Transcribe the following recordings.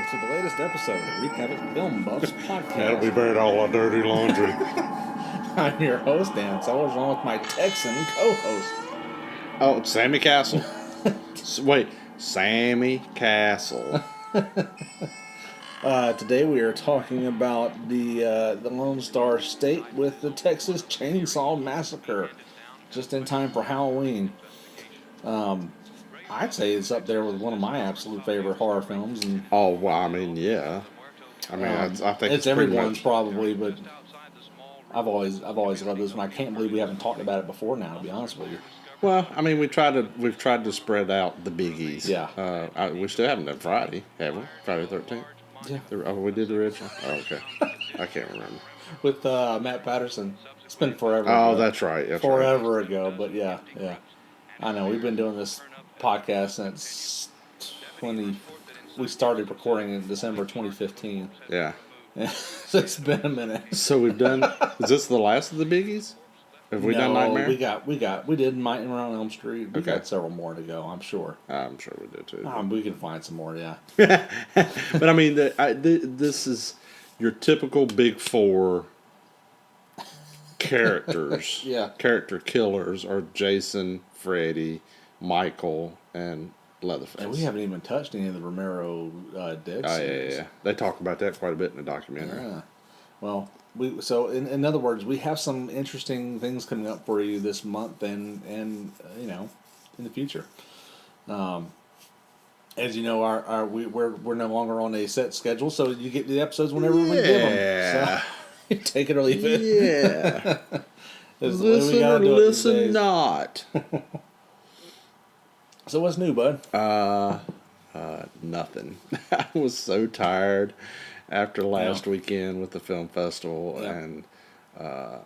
to the latest episode of the Wreak Havoc Film Buffs podcast. Yeah, we buried all our dirty laundry. I'm your host, Dan Sellers, along with my Texan co-host. Oh, Sammie Castle. Wait, Sammie Castle. Today we are talking about the Lone Star State with the Texas Chainsaw Massacre, just in time for Halloween. I'd say it's up there with one of my absolute favorite horror films. And Oh, well, I mean, yeah. I mean, I think it's pretty everyone's much... probably, but I've always loved this one. I can't believe we haven't talked about it before now, to be honest with you. Well, I mean, we've tried to spread out the biggies. Yeah. We still haven't done Friday, have we? Friday the 13th? Yeah. Oh, we did the original? Oh, okay. I can't remember. With Matt Patterson. It's been forever Oh, ago. that's right. That's forever right. ago, but yeah. I know, we've been doing this podcast since we started recording in December 2015. Yeah. So it's been a minute. So we've done... Is this the last of the biggies? Have we done Nightmare? We did Nightmare on Elm Street. We Okay. got several more to go, I'm sure. I'm sure we did too. We can find some more, yeah. But I mean, this is your typical Big Four characters. Yeah. Character killers are Jason, Freddy, Michael, and Leatherface. And we haven't even touched any of the Romero dead series. Yeah. They talk about that quite a bit in the documentary. Yeah. Well, in other words, we have some interesting things coming up for you this month and in the future. As you know, we're no longer on a set schedule, so you get the episodes whenever we give them. So take it or leave it. Yeah. Listen or listen not. So what's new, bud? Nothing. I was so tired after last weekend with the film festival and the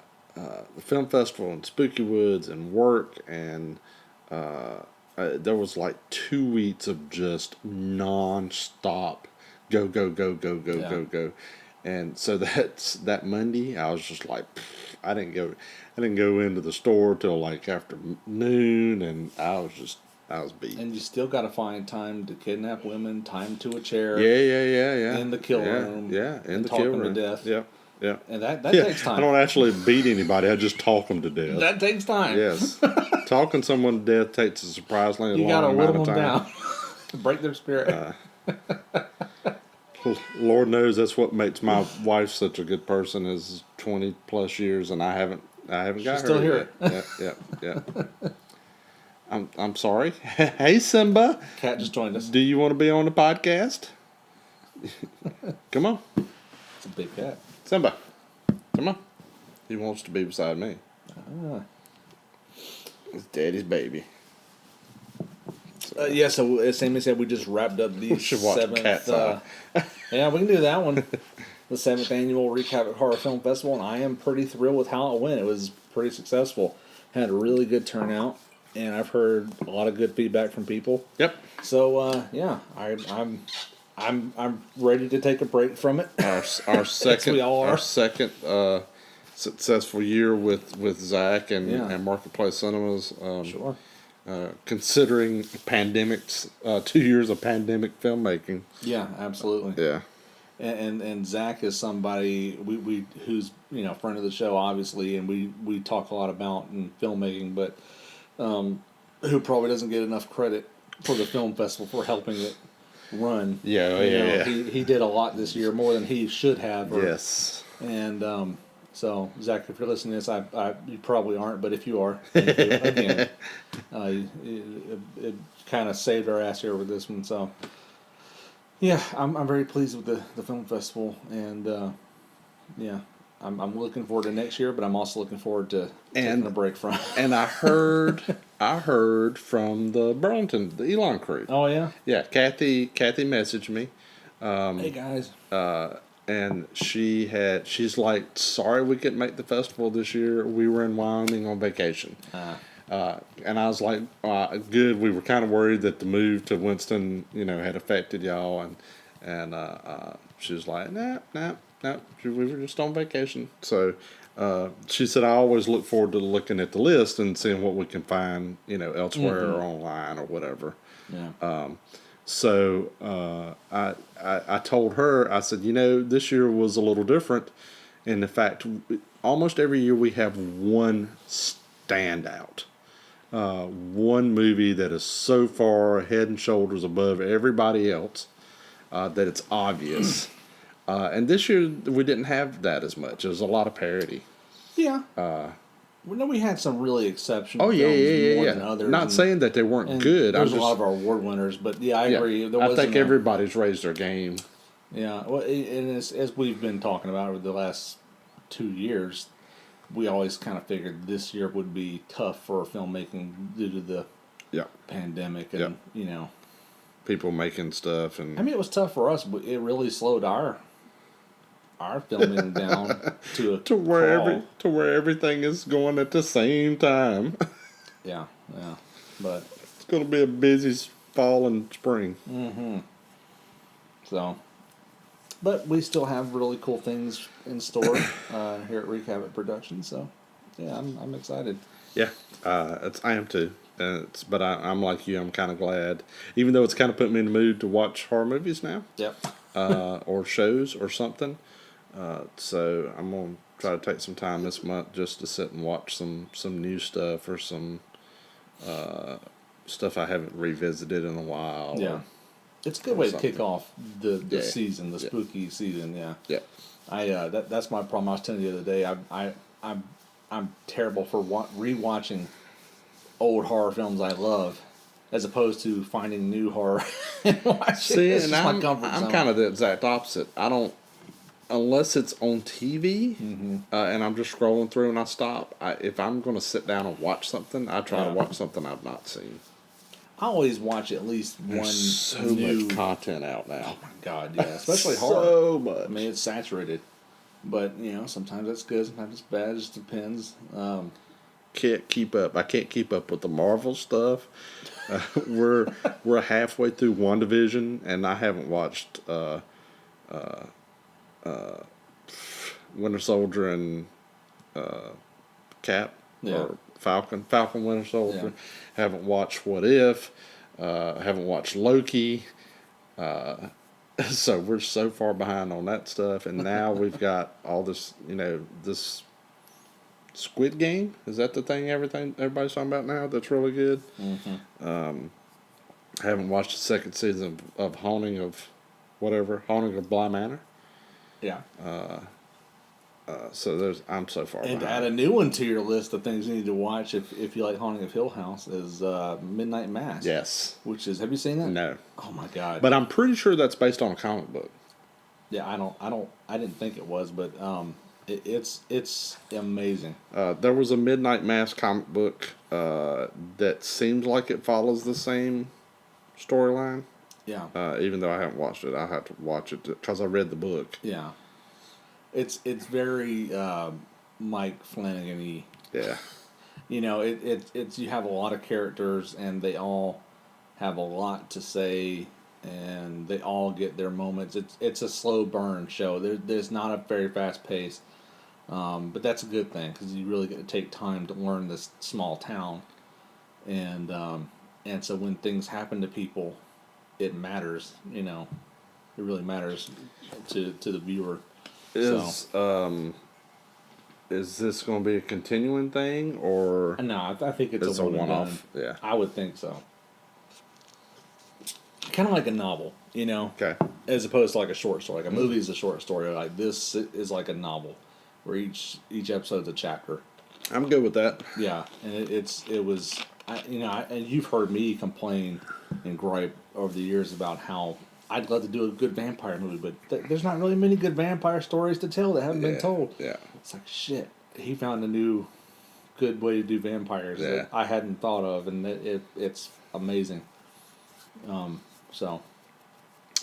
film festival in Spooky Woods and work, and there was like 2 weeks of just non-stop go. And so that Monday I was just like, I didn't go into the store till like after noon, and I was beat. And you still got to find time to kidnap women, time to a chair. Yeah. In the kill room. Yeah, in the talk kill them room. to death. Yeah. And that takes time. I don't actually beat anybody. I just talk them to death. That takes time. Yes. Talking someone to death takes a surprisingly long amount of time. You got to whittle them down. Break their spirit. Lord knows that's what makes my wife such a good person, is 20 plus years, and I haven't got her still here. Yeah. I'm sorry. Hey, Simba. Cat just joined us. Do you want to be on the podcast? Come on. It's a big cat. Simba, come on. He wants to be beside me. It's Daddy's baby. So as Sammy said, we just wrapped up the seventh. Yeah, we can do that one. The 7th annual Wreak Havoc Horror Film Festival, and I am pretty thrilled with how it went. It was pretty successful. Had a really good turnout, and I've heard a lot of good feedback from people. Yep. So I'm ready to take a break from it. Our second we all are. Our second successful year with Zach and Marketplace Cinemas. Sure. Considering pandemics, 2 years of pandemic filmmaking. Yeah, absolutely. Yeah. And Zach is somebody we who's friend of the show, obviously, and we talk a lot about in filmmaking, but who probably doesn't get enough credit for the film festival for helping it run. Yeah. He did a lot this year, more than he should have. Yes. And so Zach, if you're listening to this, you probably aren't, but if you are, thank you again. It kind of saved our ass here with this one. So yeah, I'm very pleased with the film festival, and I'm looking forward to next year, but I'm also looking forward to taking a break from it. And I heard from the Burlington, the Elon crew. Oh yeah. Yeah, Kathy messaged me. Hey guys. And she's like, sorry we couldn't make the festival this year. We were in Wyoming on vacation. And I was like, good. We were kind of worried that the move to Winston, had affected y'all. And she was like, no. We were just on vacation. So she said, I always look forward to looking at the list and seeing what we can find, elsewhere or online or whatever. Yeah. So I told her, I said, this year was a little different. And in fact, almost every year we have one standout. One movie that is so far head and shoulders above everybody else that it's obvious. And this year we didn't have that as much. There was a lot of parody. Yeah. We had some really exceptional Oh, films more than others. Not saying that they weren't good. There's a lot of our award winners, but I agree. I think everybody's raised their game. Yeah, well, and as we've been talking about over the last 2 years, we always kind of figured this year would be tough for filmmaking due to the pandemic and people making stuff. And I mean, it was tough for us, but it really slowed our filming down to where everything is going at the same time. yeah, but it's going to be a busy fall and spring. Mm-hmm. So. But we still have really cool things in store here at Wreak Havoc Productions, so yeah, I'm excited. Yeah, I am too. But I'm like you. I'm kind of glad, even though it's kind of put me in the mood to watch horror movies now. Yep. Or shows or something. So I'm gonna try to take some time this month just to sit and watch some new stuff or some stuff I haven't revisited in a while. Yeah. It's a good way to kick off the season, the spooky season. Yeah. Yeah. That's my problem. I was telling you the other day. I'm terrible for rewatching old horror films I love, as opposed to finding new horror and watching. See, and I'm kind of the exact opposite. I don't, unless it's on TV, and I'm just scrolling through and I stop. If I'm going to sit down and watch something, I try to watch something I've not seen. I always watch at least one. So much content out now. Oh my god, yeah, especially horror. So much. I mean, it's saturated, but sometimes it's good, sometimes it's bad. It just depends. Can't keep up. I can't keep up with the Marvel stuff. We're halfway through WandaVision, and I haven't watched Winter Soldier and Cap or Falcon Winter Soldier. Yeah. Haven't watched What If. Haven't watched Loki. So we're so far behind on that stuff, and now we've got all this, this Squid Game. Is that the thing everybody's talking about now? That's really good. I haven't watched the second season of Haunting of Bly Manor. Yeah. So I'm so far behind. And to add a new one to your list of things you need to watch if you like Haunting of Hill House is Midnight Mass. Yes. Which is, have you seen that? No. Oh my god. But I'm pretty sure that's based on a comic book. Yeah, I didn't think it was, but it's amazing. There was a Midnight Mass comic book that seems like it follows the same storyline. Yeah. Even though I haven't watched it, I have to watch it because I read the book. Yeah. It's very Mike Flanagan-y. Yeah. It's you have a lot of characters and they all have a lot to say and they all get their moments. It's a slow burn show. There's not a very fast pace, but that's a good thing because you really get to take time to learn this small town, and so when things happen to people, it matters. It really matters to the viewer. Is this going to be a continuing thing, or no? I think it's a one-off. Yeah, I would think so. Kind of like a novel, Okay. As opposed to like a short story. Like a movie is a short story. Like this is like a novel, where each episode's a chapter. I'm good with that. Yeah, and it was, and you've heard me complain and gripe over the years about how I'd love to do a good vampire movie, but there's not really many good vampire stories to tell that haven't been told. Yeah. It's like, shit, he found a new good way to do vampires that I hadn't thought of, and it's amazing.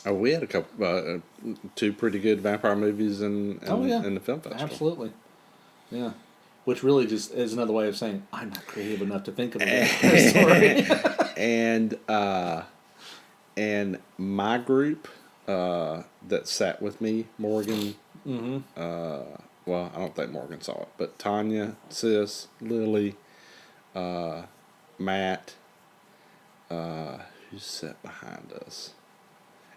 We had a couple, two pretty good vampire movies in the film festival. Absolutely. Yeah. Which really just is another way of saying, I'm not creative enough to think of a vampire story. And my group that sat with me, Morgan, well, I don't think Morgan saw it, but Tanya, Sis, Lily, Matt, who sat behind us.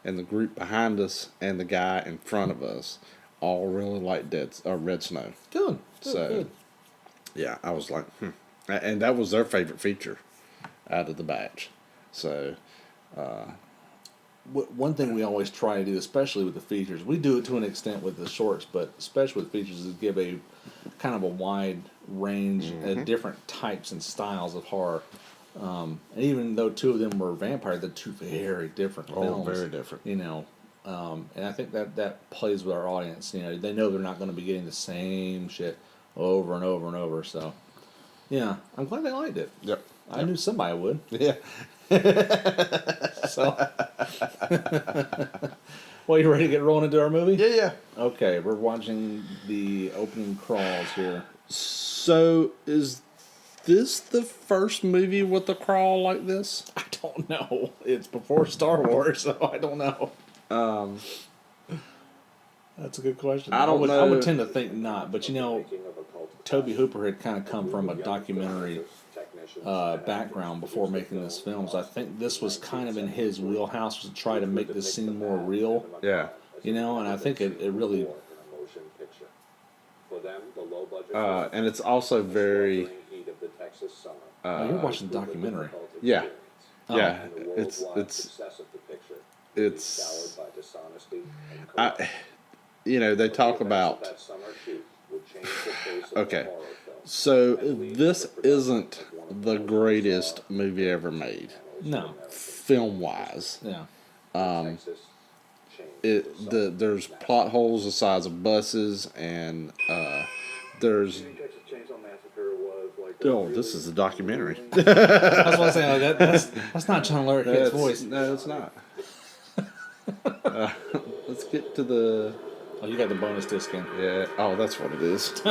And the group behind us and the guy in front of us all really liked Red Snow. Good. Good. Yeah, I was like, And that was their favorite feature out of the batch. So, one thing we always try to do, especially with the features, we do it to an extent with the shorts, but especially with features, is give a kind of a wide range of different types and styles of horror. And even though two of them were vampire, they're two very different films. very different. You know, and I think that plays with our audience. You know, they know they're not going to be getting the same shit over and over and over. So, yeah, I'm glad they liked it. Yep. I knew somebody would. Yeah. So, well, you ready to get rolling into our movie? Yeah. Okay, we're watching the opening crawls here. So, is this the first movie with a crawl like this? I don't know. It's before Star Wars, so I don't know. That's a good question. I don't know. I would tend to think not, but you know, Tobe Hooper had kind of come from a documentary background before making this film, so I think this was kind of in his wheelhouse to try to make this scene more real. Yeah. You know, and I think it really... and it's also very... you're watching the documentary. Yeah. Oh. Yeah. It's you know, they talk about... Okay. So, this isn't the greatest movie ever made. No. Film-wise. Yeah. There's plot holes the size of buses, and there's... Oh, this is a documentary. That's what I'm saying. Like, that's not John Larroquette's voice. No, it's not. Let's get to the... Oh, you got the bonus disc in. Yeah. Oh, that's what it is.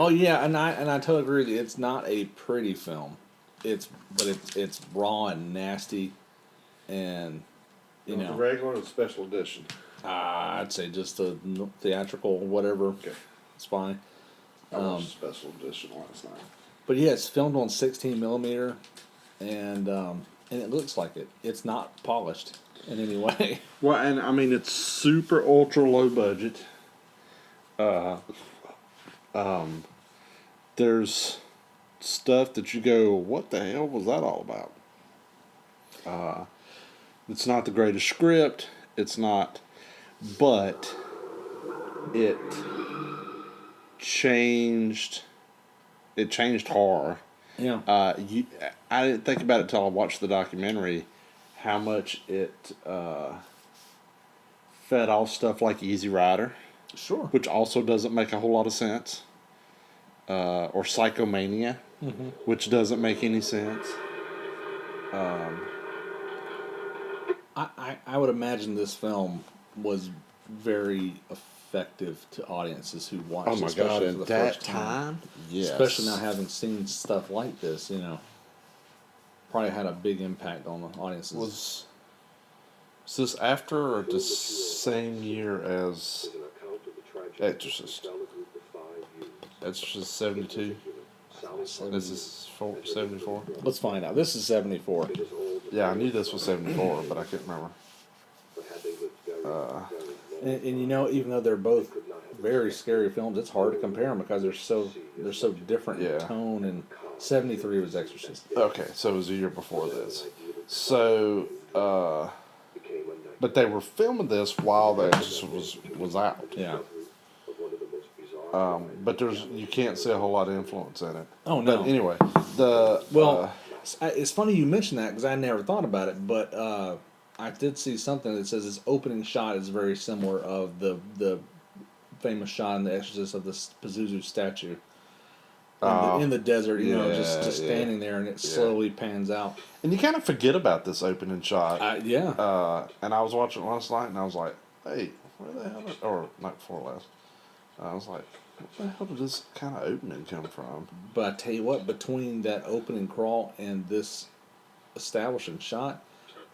Oh yeah, and I totally agree with you. It's not a pretty film. It's raw and nasty, and you know, the regular or the special edition. I'd say just the theatrical whatever. Okay. It's fine. I watched special edition last night. But yeah, it's filmed on 16 millimeter, and it looks like it. It's not polished in any way. Well, and I mean it's super ultra low budget. There's stuff that you go, what the hell was that all about? It's not the greatest script. It's not, but it changed. It changed horror. Yeah. I didn't think about it until I watched the documentary. How much it fed off stuff like Easy Rider. Sure. Which also doesn't make a whole lot of sense. Or Psychomania, which doesn't make any sense. I would imagine this film was very effective to audiences who watched it, especially for the first time. Yes. Especially now having seen stuff like this, you know. Probably had a big impact on the audiences. Was this after or the same year as Exorcist? Exorcist 72? This is 74? Let's find out. This is 74. Yeah, I knew this was 74, but I couldn't remember. And you know, even though they're both very scary films, it's hard to compare them because they're so different in tone. And 73 was Exorcist. Okay, so it was a year before this. So, but they were filming this while the Exorcist was out. Yeah. But you can't see a whole lot of influence in it. Oh no. But anyway, it's funny you mentioned that because I never thought about it, but I did see something that says its opening shot is very similar of the famous shot in The Exorcist of the Pazuzu statue in the desert. You know, just standing there, and it slowly pans out. And you kind of forget about this opening shot. And I was watching it last night, and I was like, "Hey, where the hell?" Or night before last. I was like, what the hell did this kind of opening come from? But I tell you what, between that opening crawl and this establishing shot,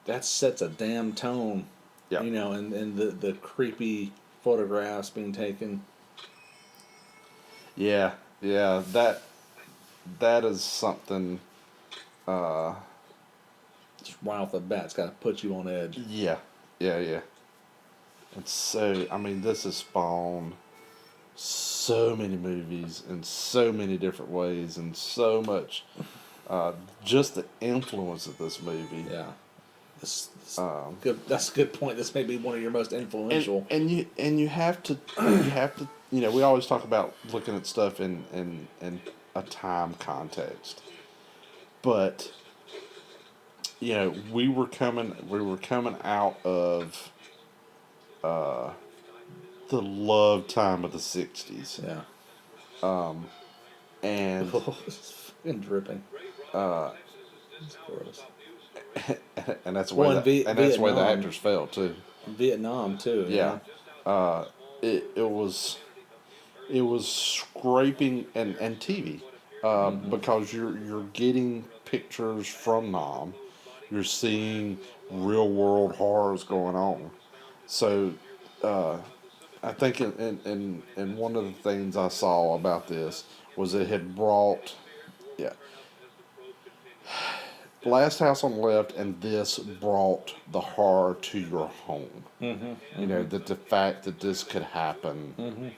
that sets a damn tone. Yep. You know, and the creepy photographs being taken. Yeah, that is something Just right off the bat, it's got to put you on edge. Yeah. And so, I mean, this has spawned so many movies in so many different ways, and so much. Just the influence of this movie. Yeah. Good. That's a good point. This may be one of your most influential. And you have to we always talk about looking at stuff in a time context, but we were coming out of the love time of the 60s. Yeah. And it's fucking dripping. It's gross. and that's why that's why the actors fell too. Vietnam too. Yeah. It was scraping and TV because you're getting pictures from Nam. You're seeing real world horrors going on. So I think in one of the things I saw about this was it had brought Last House on the Left and this brought the horror to your home. That the fact that this could happen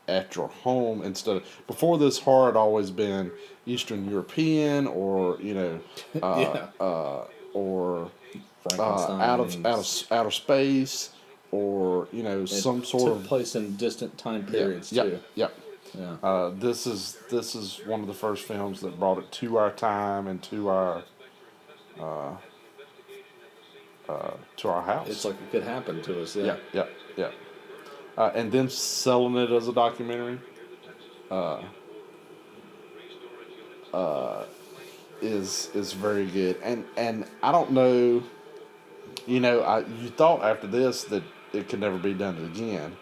at your home instead of before this horror had always been Eastern European or or outer space or some sort of place in distant time periods too. Yeah. This is one of the first films that brought it to our time and to our house. It's like it could happen to us. Yeah. And then selling it as a documentary is very good. And I don't know, you thought after this that it could never be done again.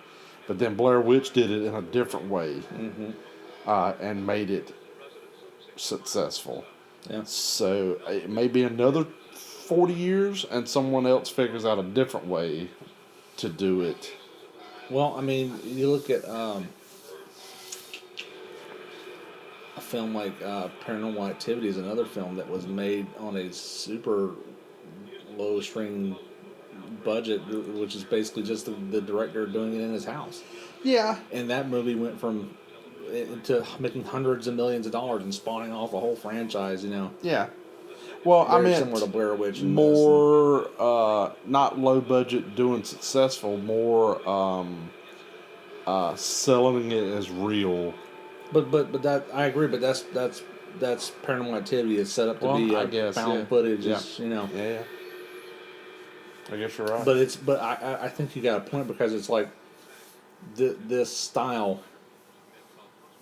But then Blair Witch did it in a different way and made it successful. Yeah. So it may be another 40 years and someone else figures out a different way to do it. Well, I mean, you look at a film like Paranormal Activity is another film that was made on a super low string budget, which is basically just the director doing it in his house. Yeah. And that movie went from to making hundreds of millions of dollars and spawning off a whole franchise, Yeah. Well, very similar to Blair Witch. More not low budget doing successful, more selling it as real. But that I agree, but that's Paranormal Activity is set up to be found footage. Yeah. Yeah. I guess you're right. But I think you got a point because it's like this style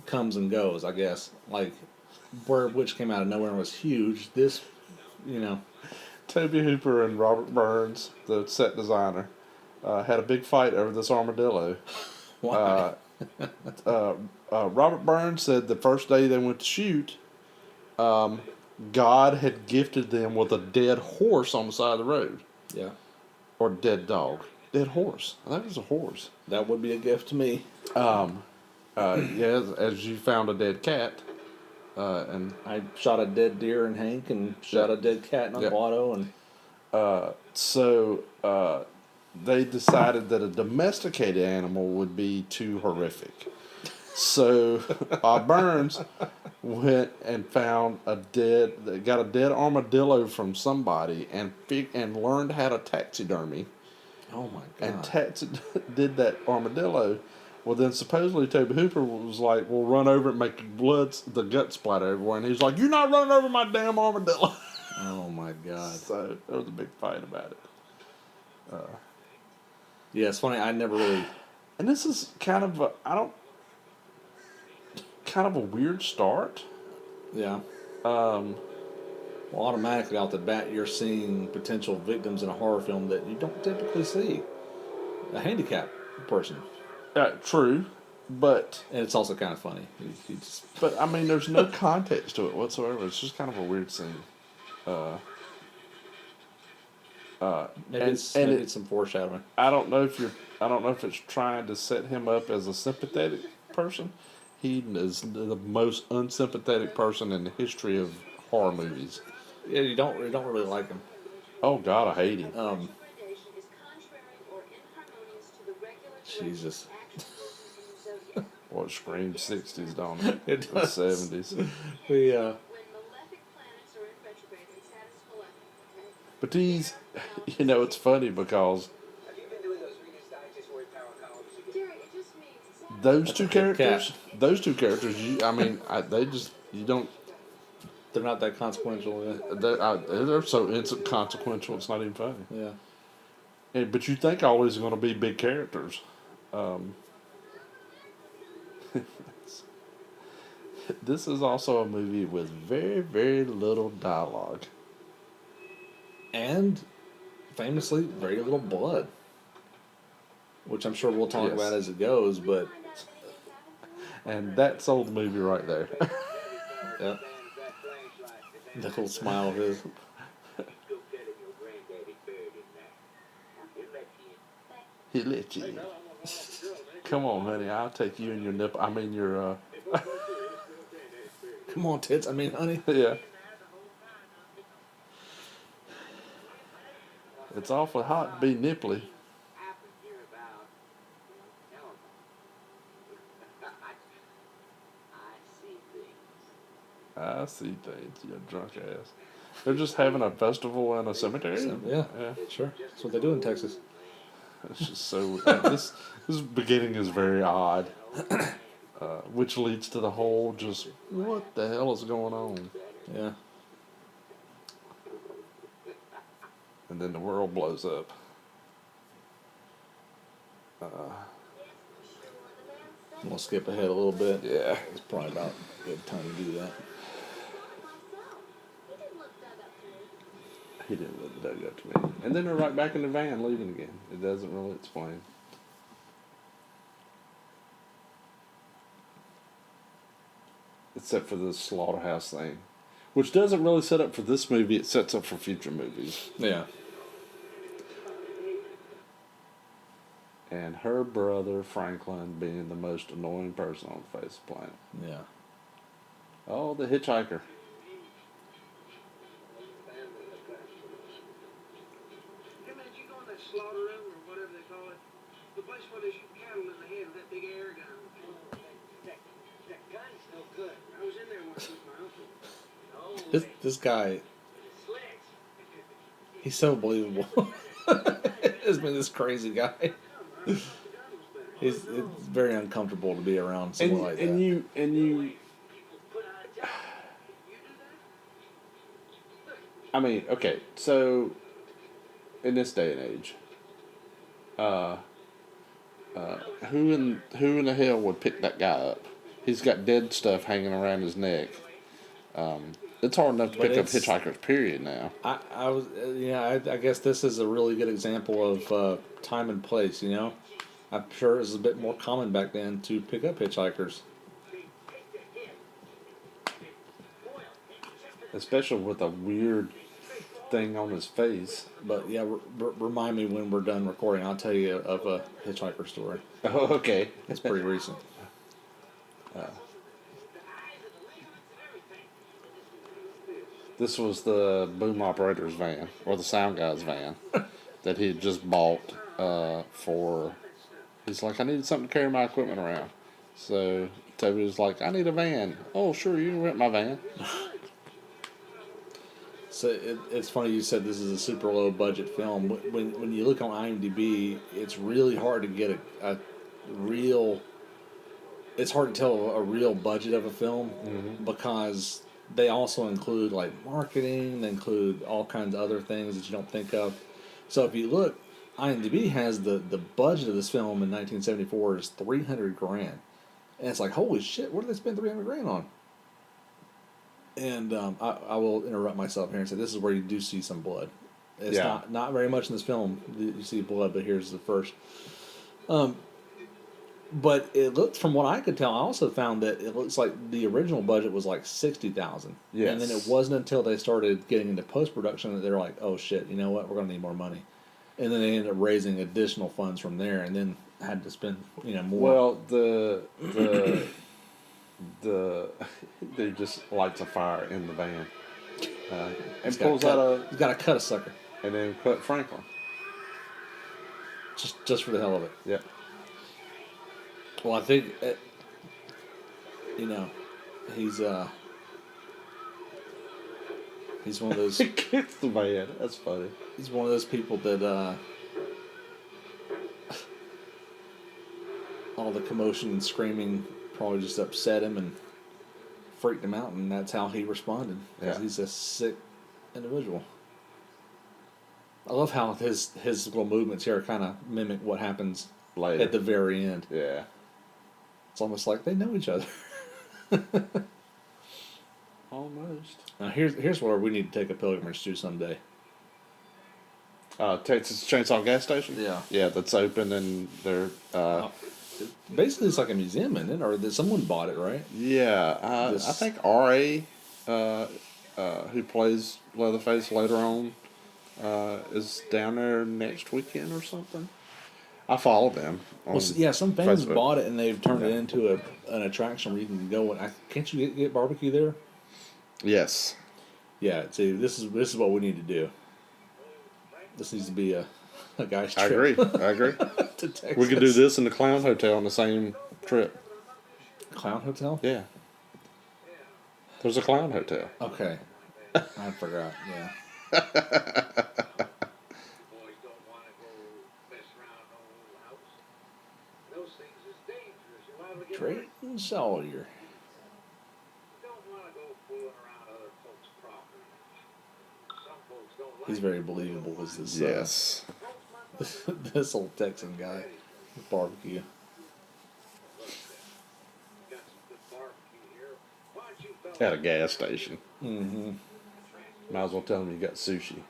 comes and goes. I guess like Blair Witch came out of nowhere and was huge. This, Tobe Hooper and Robert Burns, the set designer, had a big fight over this armadillo. Why? Robert Burns said the first day they went to shoot, God had gifted them with a dead horse on the side of the road. Yeah. Or dead dog. Dead horse. I think it was a horse. That would be a gift to me. As you found a dead cat. And I shot a dead deer in Hank and shot a dead cat in Uncle Otto. And so they decided that a domesticated animal would be too horrific. So Burns went and found got a dead armadillo from somebody and learned how to taxidermy. Oh my God! And did that armadillo. Well, then supposedly Tobe Hooper was like, "We'll run over it and make the gut splatter everywhere." And he's like, "You're not running over my damn armadillo." Oh my God! So there was a big fight about it. Yeah, it's funny. I never really. And this is kind of a weird start. Yeah. Well, automatically off the bat, you're seeing potential victims in a horror film that you don't typically see. A handicapped person. True, but... And it's also kind of funny. But, I mean, there's no context to it whatsoever. It's just kind of a weird scene. Maybe it's some foreshadowing. I don't know if it's trying to set him up as a sympathetic person. He is the most unsympathetic person in the history of horror movies. Yeah, you don't really like him. Oh God, I hate him. Jesus. What screams 60s, don't it? It The does. 70s. We But these, it's funny because those two characters, you don't, they're not that consequential. Yeah. they're so inconsequential, it's not even funny. Yeah. But you think all these are going to be big characters. This is also a movie with very, very little dialogue. And famously, very little blood. Which I'm sure we'll talk about as it goes, but. And that sold the movie right there. Yep. The little smile of his. He let you. Come on, honey, I'll take you and your nipple. I mean, your. Come on, tits. I mean, honey. Yeah. It's awfully hot to be nipply. I see things, you drunk ass. They're just having a festival in a cemetery? Yeah, sure. That's what they do in Texas. It's just so... this beginning is very odd. Which leads to the whole just, what the hell is going on? Yeah. And then the world blows up. We'll skip ahead a little bit. Yeah. It's probably about a good time to do that. He didn't look that good to me. And then they're right back in the van leaving again. It doesn't really explain. Except for the slaughterhouse thing. Which doesn't really set up for this movie, it sets up for future movies. Yeah. And her brother, Franklin, being the most annoying person on the face of the planet. Yeah. Oh, the hitchhiker. Hey man, you go in that slaughter room or whatever they call it? The place where they shoot cattle in the head with that big air gun. That gun's no good. I was in there once with my uncle. This guy, he's so believable. He's been this crazy guy. It's very uncomfortable to be around someone like that. And you. I mean, okay, so in this day and age, who in the hell would pick that guy up? He's got dead stuff hanging around his neck. It's hard enough to pick up hitchhikers. Period. Now, I guess this is a really good example of time and place. I'm sure it was a bit more common back then to pick up hitchhikers, especially with a weird thing on his face. But yeah, remind me when we're done recording. I'll tell you of a hitchhiker story. Oh, okay. It's pretty recent. This was the boom operator's van, or the sound guy's van, that he had just bought for... He's like, I needed something to carry my equipment around. So Tobe was like, I need a van. Oh, sure, you can rent my van. So it's funny you said this is a super low budget film. When you look on IMDb, it's really hard to get a real... It's hard to tell a real budget of a film because they also include like marketing, they include all kinds of other things that you don't think of. So if you look, IMDb has the budget of this film in 1974 is $300,000, and it's like, holy shit, what did they spend $300,000 on? And I will interrupt myself here and say this is where you do see some blood. It's not very much in this film you see blood, but here's the first. But it looked, from what I could tell, I also found that it looks like the original budget was like $60,000. Yes. And then it wasn't until they started getting into post production that they were like, oh shit, you know what, we're gonna need more money. And then they ended up raising additional funds from there, and then had to spend more. Well, the they just lights a fire in the van. And pulls out a... He's got to cut a sucker. And then cut Franklin. Just for the hell of it. Yep. Well, I think, he's one of those... He kicks the man. That's funny. He's one of those people that, all the commotion and screaming probably just upset him and freaked him out, and that's how he responded. Because he's a sick individual. I love how his little movements here kind of mimic what happens later at the very end. Yeah. It's almost like they know each other. Almost. Now here's where we need to take a pilgrimage to someday. Texas Chainsaw gas station? Yeah. Yeah, that's open and they're... basically, it's like a museum, isn't it? Or someone bought it, right? Yeah. I think R.A., who plays Leatherface later on, is down there next weekend or something. I follow them. Some fans Facebook. bought it and they've turned it into an attraction where you can go and can't you get barbecue there? Yes. Yeah. See, this is what we need to do. This needs to be a guy's trip. I agree. To Texas. We could do this in the Clown Hotel on the same trip. Clown Hotel? Yeah. There's a Clown Hotel. Okay. I forgot. Yeah. Drayton Sawyer. He's very believable as this. Yes. This old Texan guy with barbecue. At a gas station. Mm-hmm. Might as well tell them you got sushi.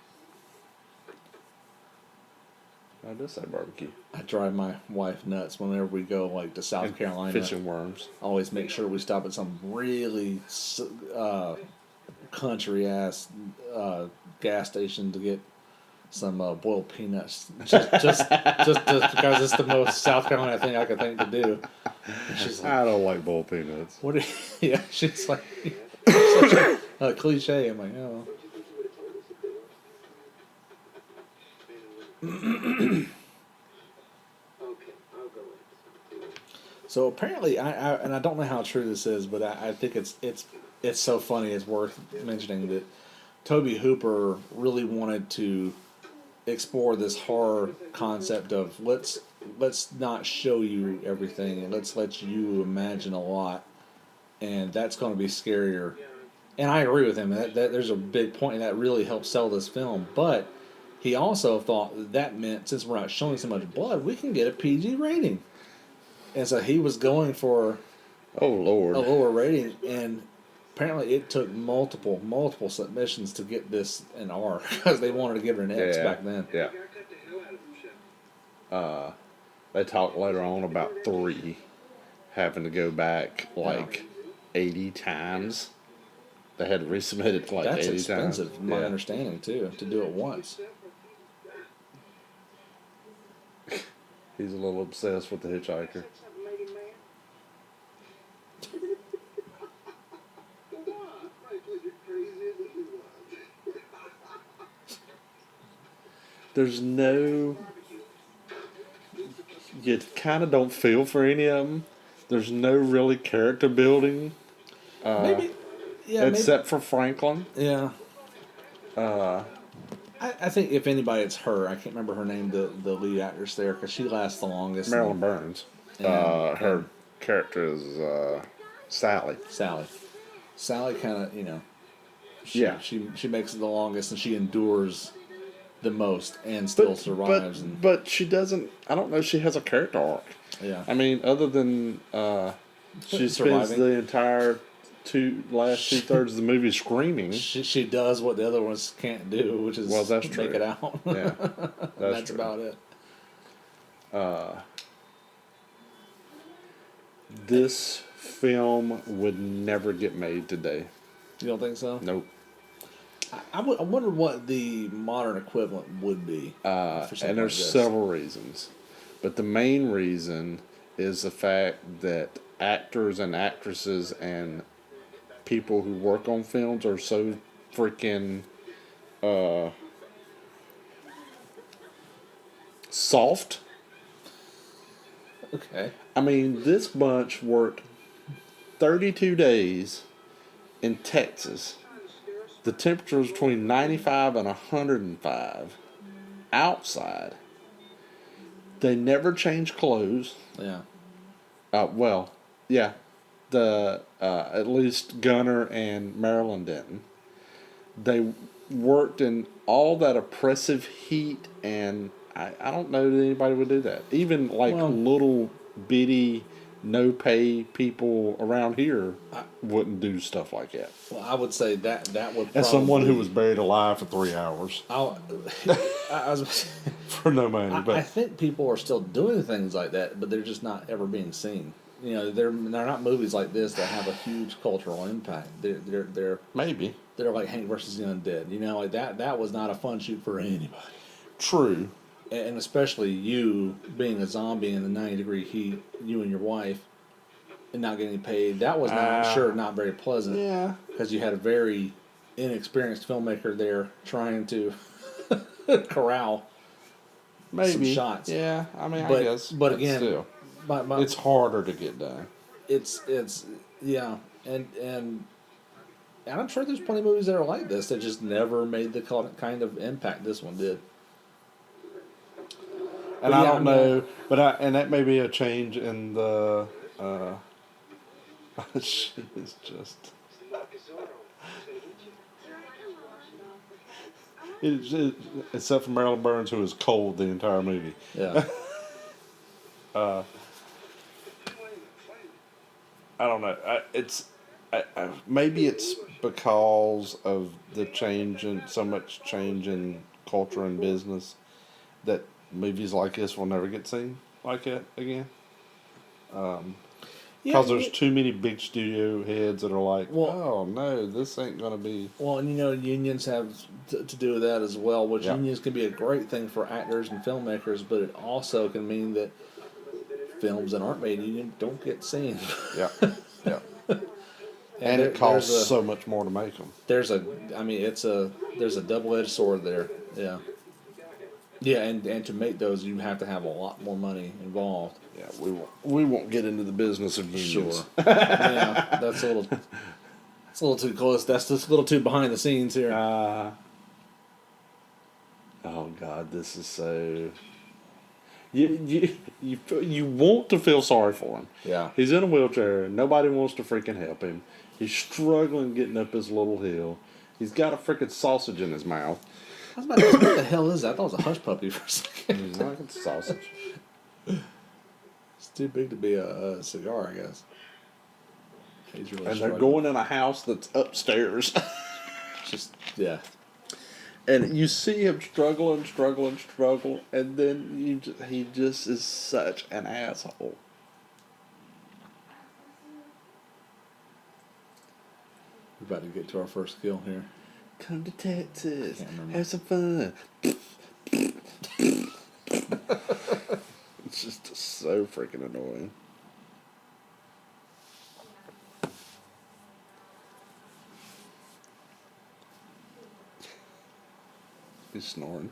I did say barbecue. I drive my wife nuts whenever we go to South Carolina. Fishing worms. I always make sure we stop at some really country ass gas station to get some boiled peanuts. Just because it's the most South Carolina thing I could think to do. And she's like, I don't like boiled peanuts. what? Yeah, she's like, such a cliche. I'm like, oh. So apparently, I don't know how true this is, but I think it's so funny. It's worth mentioning that Tobe Hooper really wanted to explore this horror concept of let's not show you everything and let's let you imagine a lot, and that's going to be scarier. And I agree with him that there's a big point, and that really helped sell this film. But he also thought that meant since we're not showing so much blood, we can get a PG rating. And so he was going for oh Lord, a lower rating, and apparently it took multiple submissions to get this an R because they wanted to give it an X back then. Yeah. They talked later on about 3 having to go back 80 times. They had to resubmit it 80 times. That's expensive, my understanding too, to do it once. He's a little obsessed with the hitchhiker. There's no... You kind of don't feel for any of them. There's no really character building. Except for Franklin. Yeah. I think if anybody, it's her. I can't remember her name, the lead actress there, because she lasts the longest. Marilyn Burns. Her character is Sally. Sally kind of, she makes it the longest, and she endures the most and still survives. But she doesn't, I don't know if she has a character arc. Yeah. I mean, other than she spends the entire last 2/3 of the movie screaming. She does what the other ones can't do, which is that's make true. it out. Yeah, that's true. about it. This film would never get made today. You don't think so? Nope. I wonder what the modern equivalent would be. And there's several reasons. But the main reason is the fact that actors and actresses and people who work on films are so freaking soft. Okay. I mean, this bunch worked 32 days in Texas. The temperature was between 95 and 105 outside. They never changed clothes. Yeah. Well, yeah. The at least Gunner and Marilyn didn't. They worked in all that oppressive heat, and I don't know that anybody would do that. Even like little bitty no pay people around here wouldn't do stuff like that. Well, I would say that would probably... As someone who was buried alive for 3 hours. I was... for no money. But I think people are still doing things like that, but they're just not ever being seen. You know, they're not movies like this that have a huge cultural impact. They're maybe they're like Hank versus the Undead. You know, like that was not a fun shoot for anybody. True. And especially you being a zombie in the 90-degree heat, you and your wife, and not getting paid. That was not very pleasant. Yeah. Because you had a very inexperienced filmmaker there trying to corral some shots. Yeah, I mean, but, I guess. But again, still, it's harder to get done. It's yeah, and I'm sure there's plenty of movies that are like this that just never made the kind of impact this one did. And I don't know, and that may be a change in the. She is just. Except for Marilyn Burns, who was cold the entire movie. Yeah. I don't know. Maybe it's because of the so much change in culture and business that movies like this will never get seen like that again. Because there's too many big studio heads that are like, oh no, this ain't gonna be. Well, and unions have to do with that as well, which unions can be a great thing for actors and filmmakers, but it also can mean that films that aren't made union don't get seen. Yeah, yeah. and it costs so much more to make them. There's a double-edged sword there. Yeah. Yeah, and to make those, you have to have a lot more money involved. Yeah, we won't get into the business of unions. Sure. Yeah, that's a little too close. That's just a little too behind the scenes here. Oh God, this is so. You want to feel sorry for him. Yeah. He's in a wheelchair. Nobody wants to freaking help him. He's struggling getting up his little hill. He's got a freaking sausage in his mouth. I was about to ask, what the hell is that? I thought it was a hush puppy for a second. He's not a sausage. It's too big to be a cigar, I guess. He's really they're going in a house that's upstairs. Just, yeah. And you see him struggle, and then he just is such an asshole. We're about to get to our first kill here. Come to Texas, have some fun. It's just so freaking annoying. He's snoring.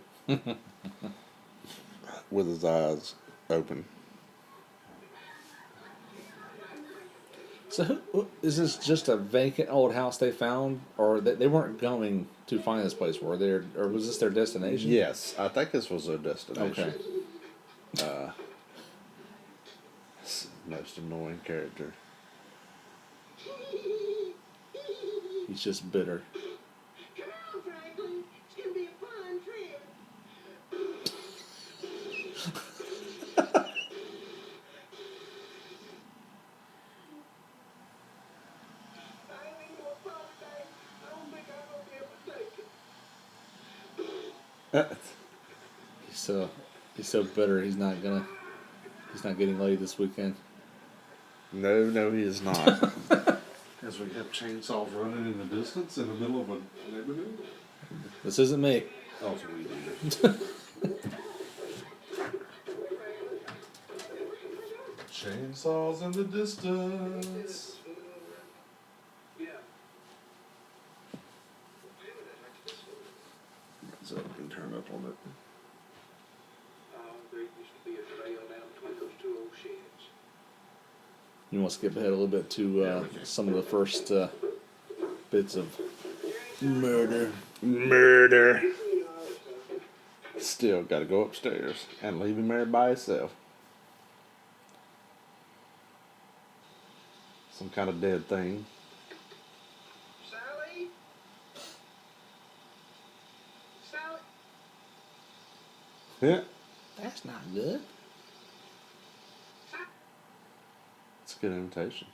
With his eyes open. So, is this just a vacant old house they found, or they weren't going to find this place? Were they, or was this their destination? Yes, I think this was their destination. Okay. Most annoying character. He's just bitter. Come on, Franklin. It's gonna be a fun trip. He's so bitter. He's not getting laid this weekend. No, he is not. As we have chainsaws running in the distance in the middle of a neighborhood. This isn't me. Oh, it's weed eater. Chainsaws in the distance. circled it. There used to be a trail down between those two old sheds. You want to skip ahead a little bit to some of the first bits of murder. Murder. Still got to go upstairs and leave him there by himself. Some kind of dead thing. Sally? Sally? Yeah, That's not good. it's a good imitation.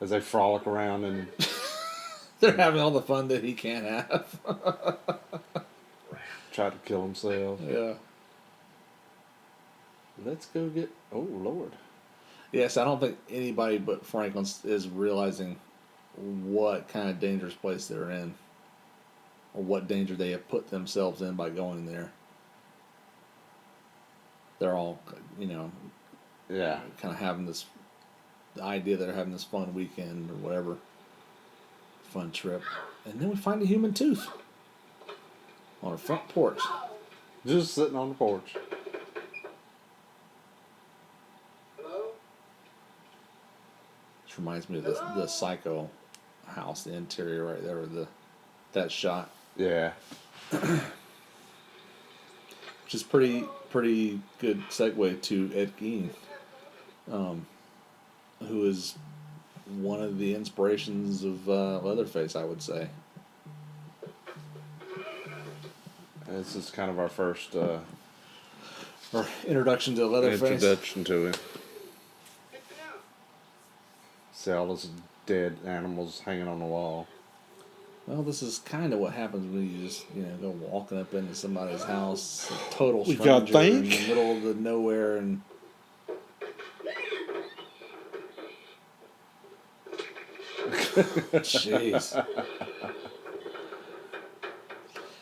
As they frolic around and They're having all the fun that he can't have. try to kill himself. Yeah. Let's go get. Oh Lord. Yes, I don't think anybody but Franklin is realizing what kind of dangerous place they're in, or what danger they have put themselves in by going there. They're all, Yeah. kind of having the idea that they're having this fun weekend or whatever, fun trip, and then we find a human tooth on a front porch. Just sitting on the porch. Hello? Which reminds me of the Psycho house, the interior right there, that shot. Yeah. Which is pretty good segue to Ed Gein, who is one of the inspirations of Leatherface, I would say. This is kind of our first Or introduction to Leatherface. introduction to him. Pick me up. See all those dead animals hanging on the wall. Well, this is kind of what happens when you just, go walking up into somebody's house, a total We gotta stranger in think. the middle of the nowhere, and jeez.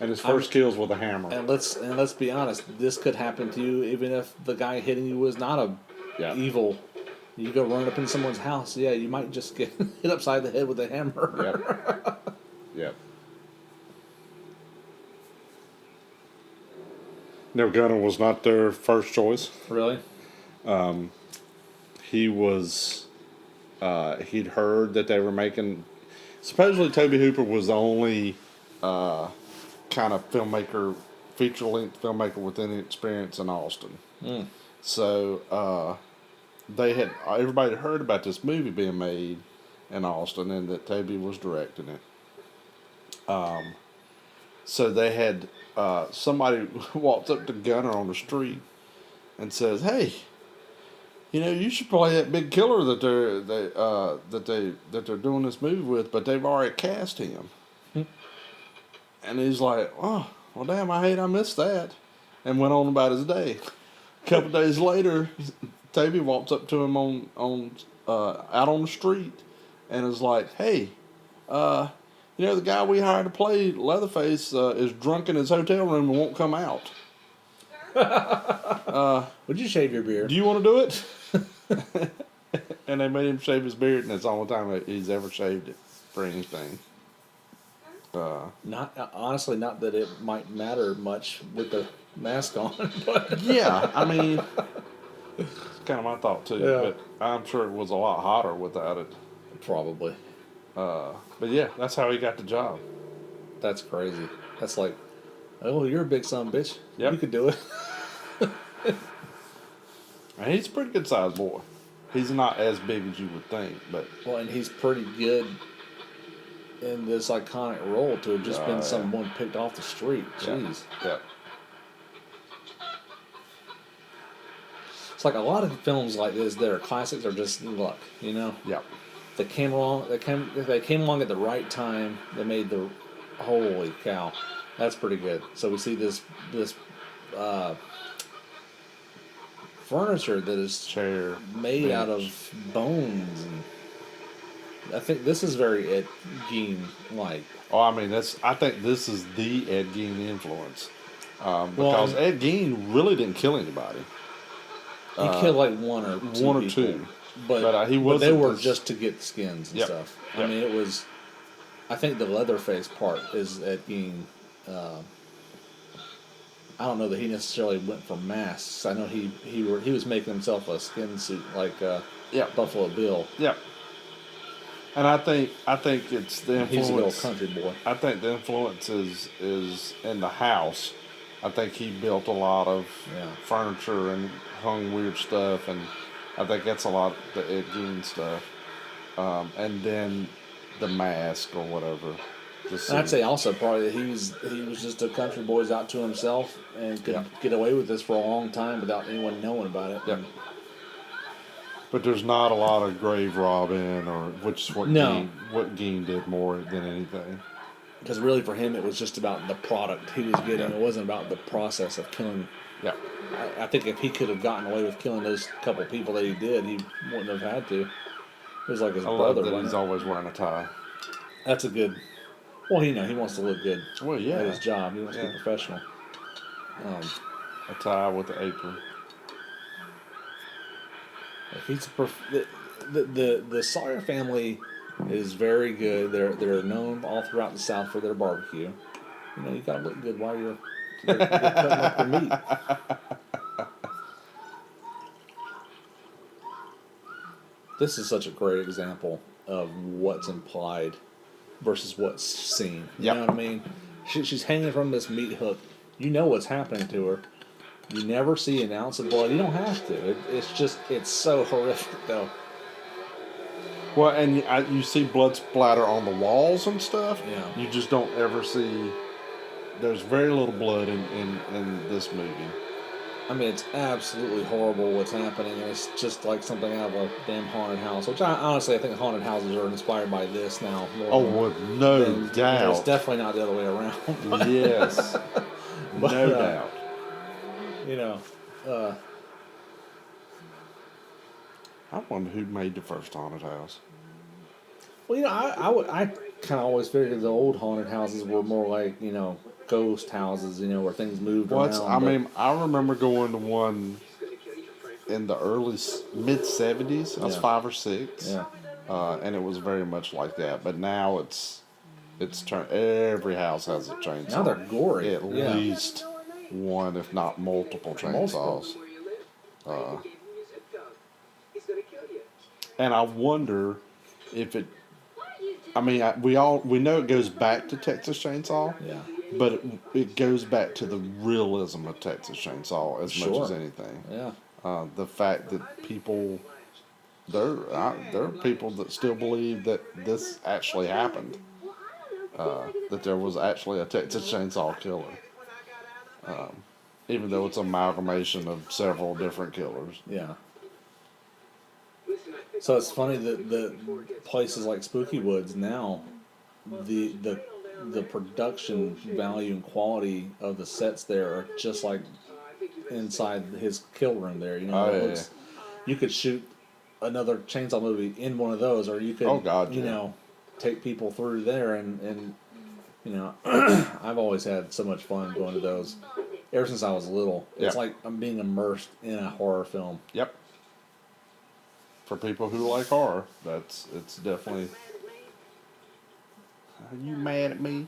And his first kill's with a hammer. And let's be honest, this could happen to you even if the guy hitting you was not a Yeah. evil. You go run up in someone's house, yeah, you might just get hit upside the head with a hammer. Yep. Yep. No, Gunner was not their first choice. Really? He was, he'd heard that they were making, supposedly Tobe Hooper was the only kind of filmmaker, feature-length filmmaker with any experience in Austin. So everybody had heard about this movie being made in Austin and that Tobe was directing it. So they had somebody walked up to Gunner on the street and says, "Hey, you should play that big killer that they're doing this movie with, but they've already cast him." And he's like, "Oh, well, damn! I missed that," and went on about his day. A couple days later, Tobe walks up to him out on the street, and is like, "Hey, the guy we hired to play Leatherface is drunk in his hotel room and won't come out. Would you shave your beard?" Do you want to do it?" And they made him shave his beard, and it's the only time that he's ever shaved it for anything. Honestly, not that it might matter much with the mask on, but Yeah, I mean, it's kind of my thought too. Yeah. But I'm sure it was a lot hotter without it. probably. But yeah, that's how he got the job. That's crazy. That's like, oh, you're a big son of a bitch. Yep. You could do it. And he's a pretty good sized boy. He's not as big as you would think, but Well, and he's pretty good in this iconic role to have just been yeah. someone picked off the street. Jeez. yeah. It's like a lot of films like this that are classics are just luck, Yeah. They came along. They came along at the right time. They made the holy cow. That's pretty good. So we see this furniture that is Chair. made bench. out of bones, and I think this is very Ed Gein like. Oh, I mean, I think this is the Ed Gein influence. Because Ed Gein really didn't kill anybody. He killed like one or two. But he but wasn't they were this- just to get skins and Yep. stuff. Yep. I mean, it was. I think the Leatherface part is Ed Gein I don't know that he necessarily went for masks. I know he was making himself a skin suit like Buffalo Bill. Yep. And I think it's the influence. He's a little country boy. I think the influence is in the house. I think he built a lot of furniture and hung weird stuff, and I think that's a lot of the Ed Gein stuff. And then the mask or whatever. I'd say also probably that he was just a country boy's out to himself and could get away with this for a long time without anyone knowing about it. Yep. But there's not a lot of grave robbing, or which is what Gein did more than anything. Because really, for him, it was just about the product he was getting. It wasn't about the process of killing. Yeah. I think if he could have gotten away with killing those couple people that he did, he wouldn't have had to. It was like his brother. That he's always wearing a tie. That's a good. Well, he wants to look good. Well, yeah. At his job, he wants to be professional. A tie with an apron. He's the Sawyer family is very good. They're known all throughout the South for their barbecue. You know, you gotta look good while you're cutting up your meat. This is such a great example of what's implied versus what's seen. You know what I mean? She's hanging from this meat hook. You know what's happening to her. You never see an ounce of blood. You don't have to. It's so horrific, though. Well, and you see blood splatter on the walls and stuff. Yeah. You just don't ever see. There's very little blood in this movie. I mean, it's absolutely horrible what's happening. It's just like something out of a damn haunted house. Which I think haunted houses are inspired by this now. No doubt. It's definitely not the other way around. Yes. No doubt. You know, I wonder who made the first haunted house. Well, you know, I kind of always figured the old haunted houses were more like, you know, ghost houses, you know, where things moved around. I remember going to one in the mid 70s. I was 5 or 6. Yeah. And it was very much like that. But now it's turned. Every house has a chainsaw. Now they're gory. At least one, if not multiple chainsaws. And I wonder if it. I mean, we know it goes back to Texas Chainsaw. Yeah. But it goes back to the realism of Texas Chainsaw as much as anything. Yeah. The fact that people, there are people that still believe that this actually happened. That there was actually a Texas Chainsaw killer. Even though it's an amalgamation of several different killers. Yeah. So it's funny that the places like Spooky Woods now, the production value and quality of the sets there are just like inside his kill room there. You know, you could shoot another Chainsaw movie in one of those, or you could, you know, take people through there and you know, I've always had so much fun going to those. Ever since I was little, it's like I'm being immersed in a horror film. Yep. For people who like horror, it's definitely. Are you mad at me?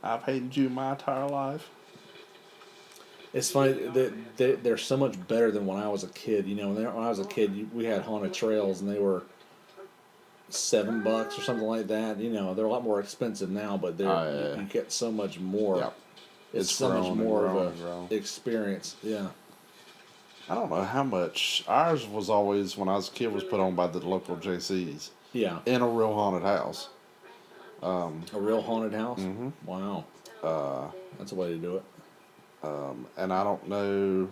I've hated you my entire life. It's funny that they're so much better than when I was a kid. You know, when I was a kid, we had haunted trails, and they were $7 or something like that. You know, they're a lot more expensive now, but you get so much more. Yep. It's so much more of an experience. Yeah. I don't know how much. Ours was always, when I was a kid, was put on by the local JCs. Yeah. In a real haunted house. A real haunted house? Mm-hmm. Wow. That's a way to do it. And I don't know.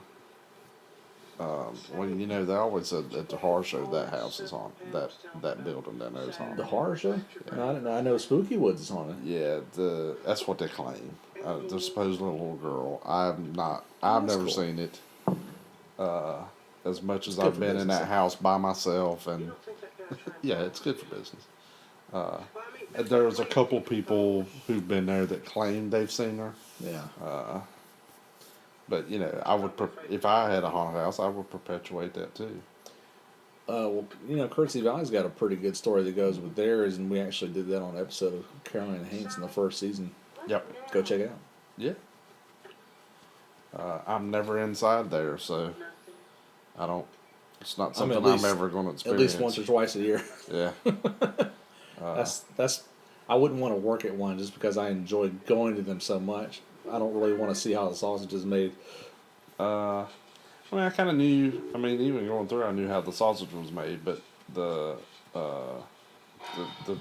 Well, you know, they always said at the horror show that house is haunted. That building down there is haunted. The horror show? Yeah. I didn't know. I know Spooky Woods is haunted. Yeah, that's what they claim. The supposed little girl. I've never seen it. As much as I've been in that house by myself, and yeah, it's good for business. There's a couple people who've been there that claim they've seen her. Yeah. But you know, I would if I had a haunted house, I would perpetuate that too. Well, you know, Curtsy Valley's got a pretty good story that goes with theirs, and we actually did that on an episode of Caroline and Hanks in the first season. Yep. Go check it out. Yeah. I'm never inside there, so I don't. It's not something least- I'm ever going to experience. At least once or twice a year. Yeah. That's. I wouldn't want to work at one just because I enjoy going to them so much. I don't really want to see how the sausage is made. I mean, I kind of knew. I mean, even going through, I knew how the sausage was made, but the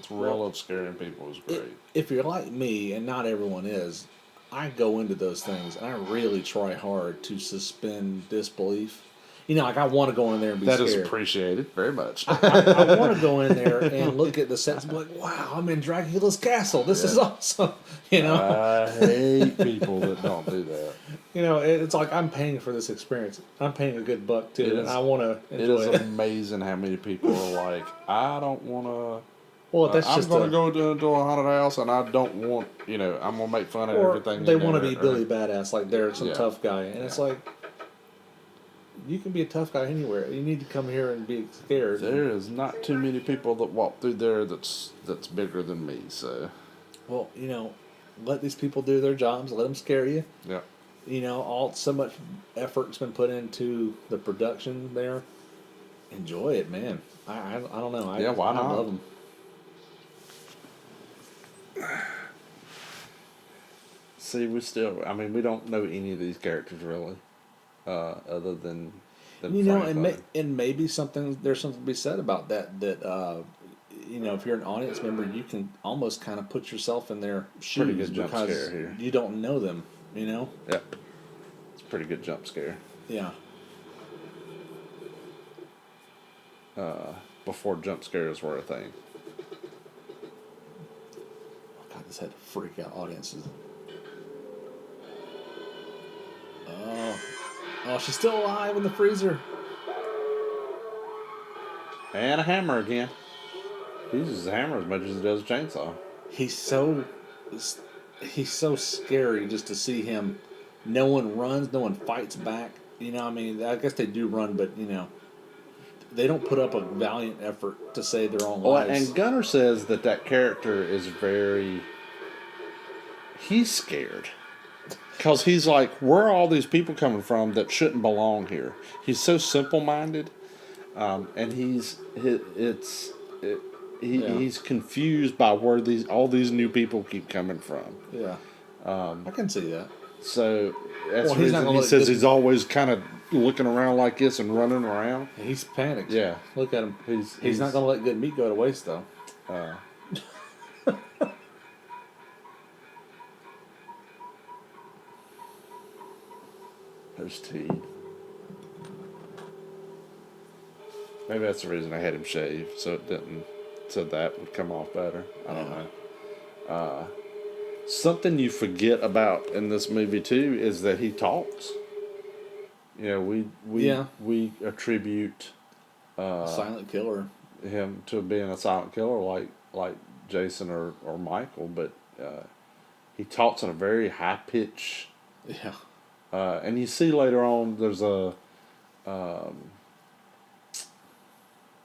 thrill of scaring people was great. If you're like me, and not everyone is, I go into those things and I really try hard to suspend disbelief. You know, like I want to go in there and be That scared. is appreciated very much. I want to go in there and look at the sets and be like, wow, I'm in Dracula's castle. This is awesome. You know? I hate people that don't do that. You know, it's like I'm paying for this experience. I'm paying a good buck, too, and I want to enjoy It it. is amazing how many people are like, I don't want to... Well, that's I'm just going to go to a haunted house, and I don't want, I'm going to make fun of or everything. they want to be Billy Badass, like they're some Yeah. tough guy. And it's like, you can be a tough guy anywhere. You need to come here and be scared. There is not too many people that walk through there that's bigger than me, so... Well, let these people do their jobs. Let them scare you. Yeah. So much effort's been put into the production there. Enjoy it, man. I don't know. Why not? I love them. See, we don't know any of these characters really, other than Franklin. And maybe there's something to be said about that. That if you're an audience member, you can almost kind of put yourself in their shoes Pretty good jump because scare here. you don't know them. Yep, it's a pretty good jump scare. Yeah. Before jump scares were a thing. God, this had to freak out audiences. Oh, she's still alive in the freezer. And a hammer again. He uses a hammer as much as he does a chainsaw. He's so scary just to see him. No one runs, no one fights back. I guess they do run, but they don't put up a valiant effort to save their own lives. And Gunnar says that character is he's scared. Because he's like, where are all these people coming from that shouldn't belong here? He's so simple-minded, and he's confused by where all these new people keep coming from. Yeah, I can see that. So that's the reason he says he's always kind of looking around like this and running around. He's panicked. Yeah, look at him. He's not going to let good meat go to waste, though. There's T. Maybe that's the reason I had him shave, so that would come off better. I don't know. Something you forget about in this movie too is that he talks. We attribute silent killer him to being a silent killer like Jason or Michael, but he talks in a very high pitch. Yeah. And you see later on, there's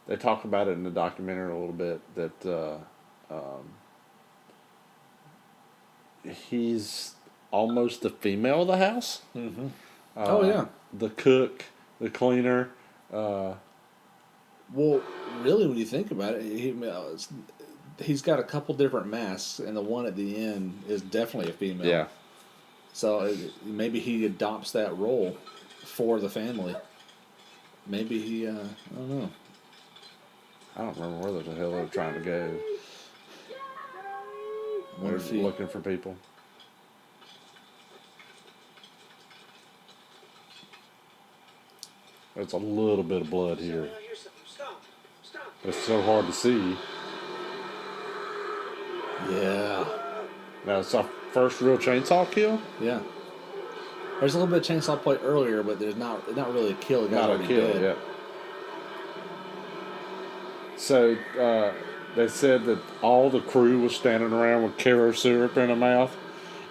they talk about it in the documentary a little bit, that he's almost the female of the house. Mm-hmm. Yeah. The cook, the cleaner. Well, really, when you think about it, he's got a couple different masks, and the one at the end is definitely a female. Yeah. So maybe he adopts that role for the family. Maybe he, I don't know. I don't remember where the hell they're trying to go. They're looking for people. There's a little bit of blood here. Stop. It's so hard to see. Yeah. Now, it's our first real chainsaw kill? Yeah. There's a little bit of chainsaw play earlier, but there's not really a kill. The guy's Not a already kill, dead. yeah. So, they said that all the crew was standing around with Caro syrup in their mouth,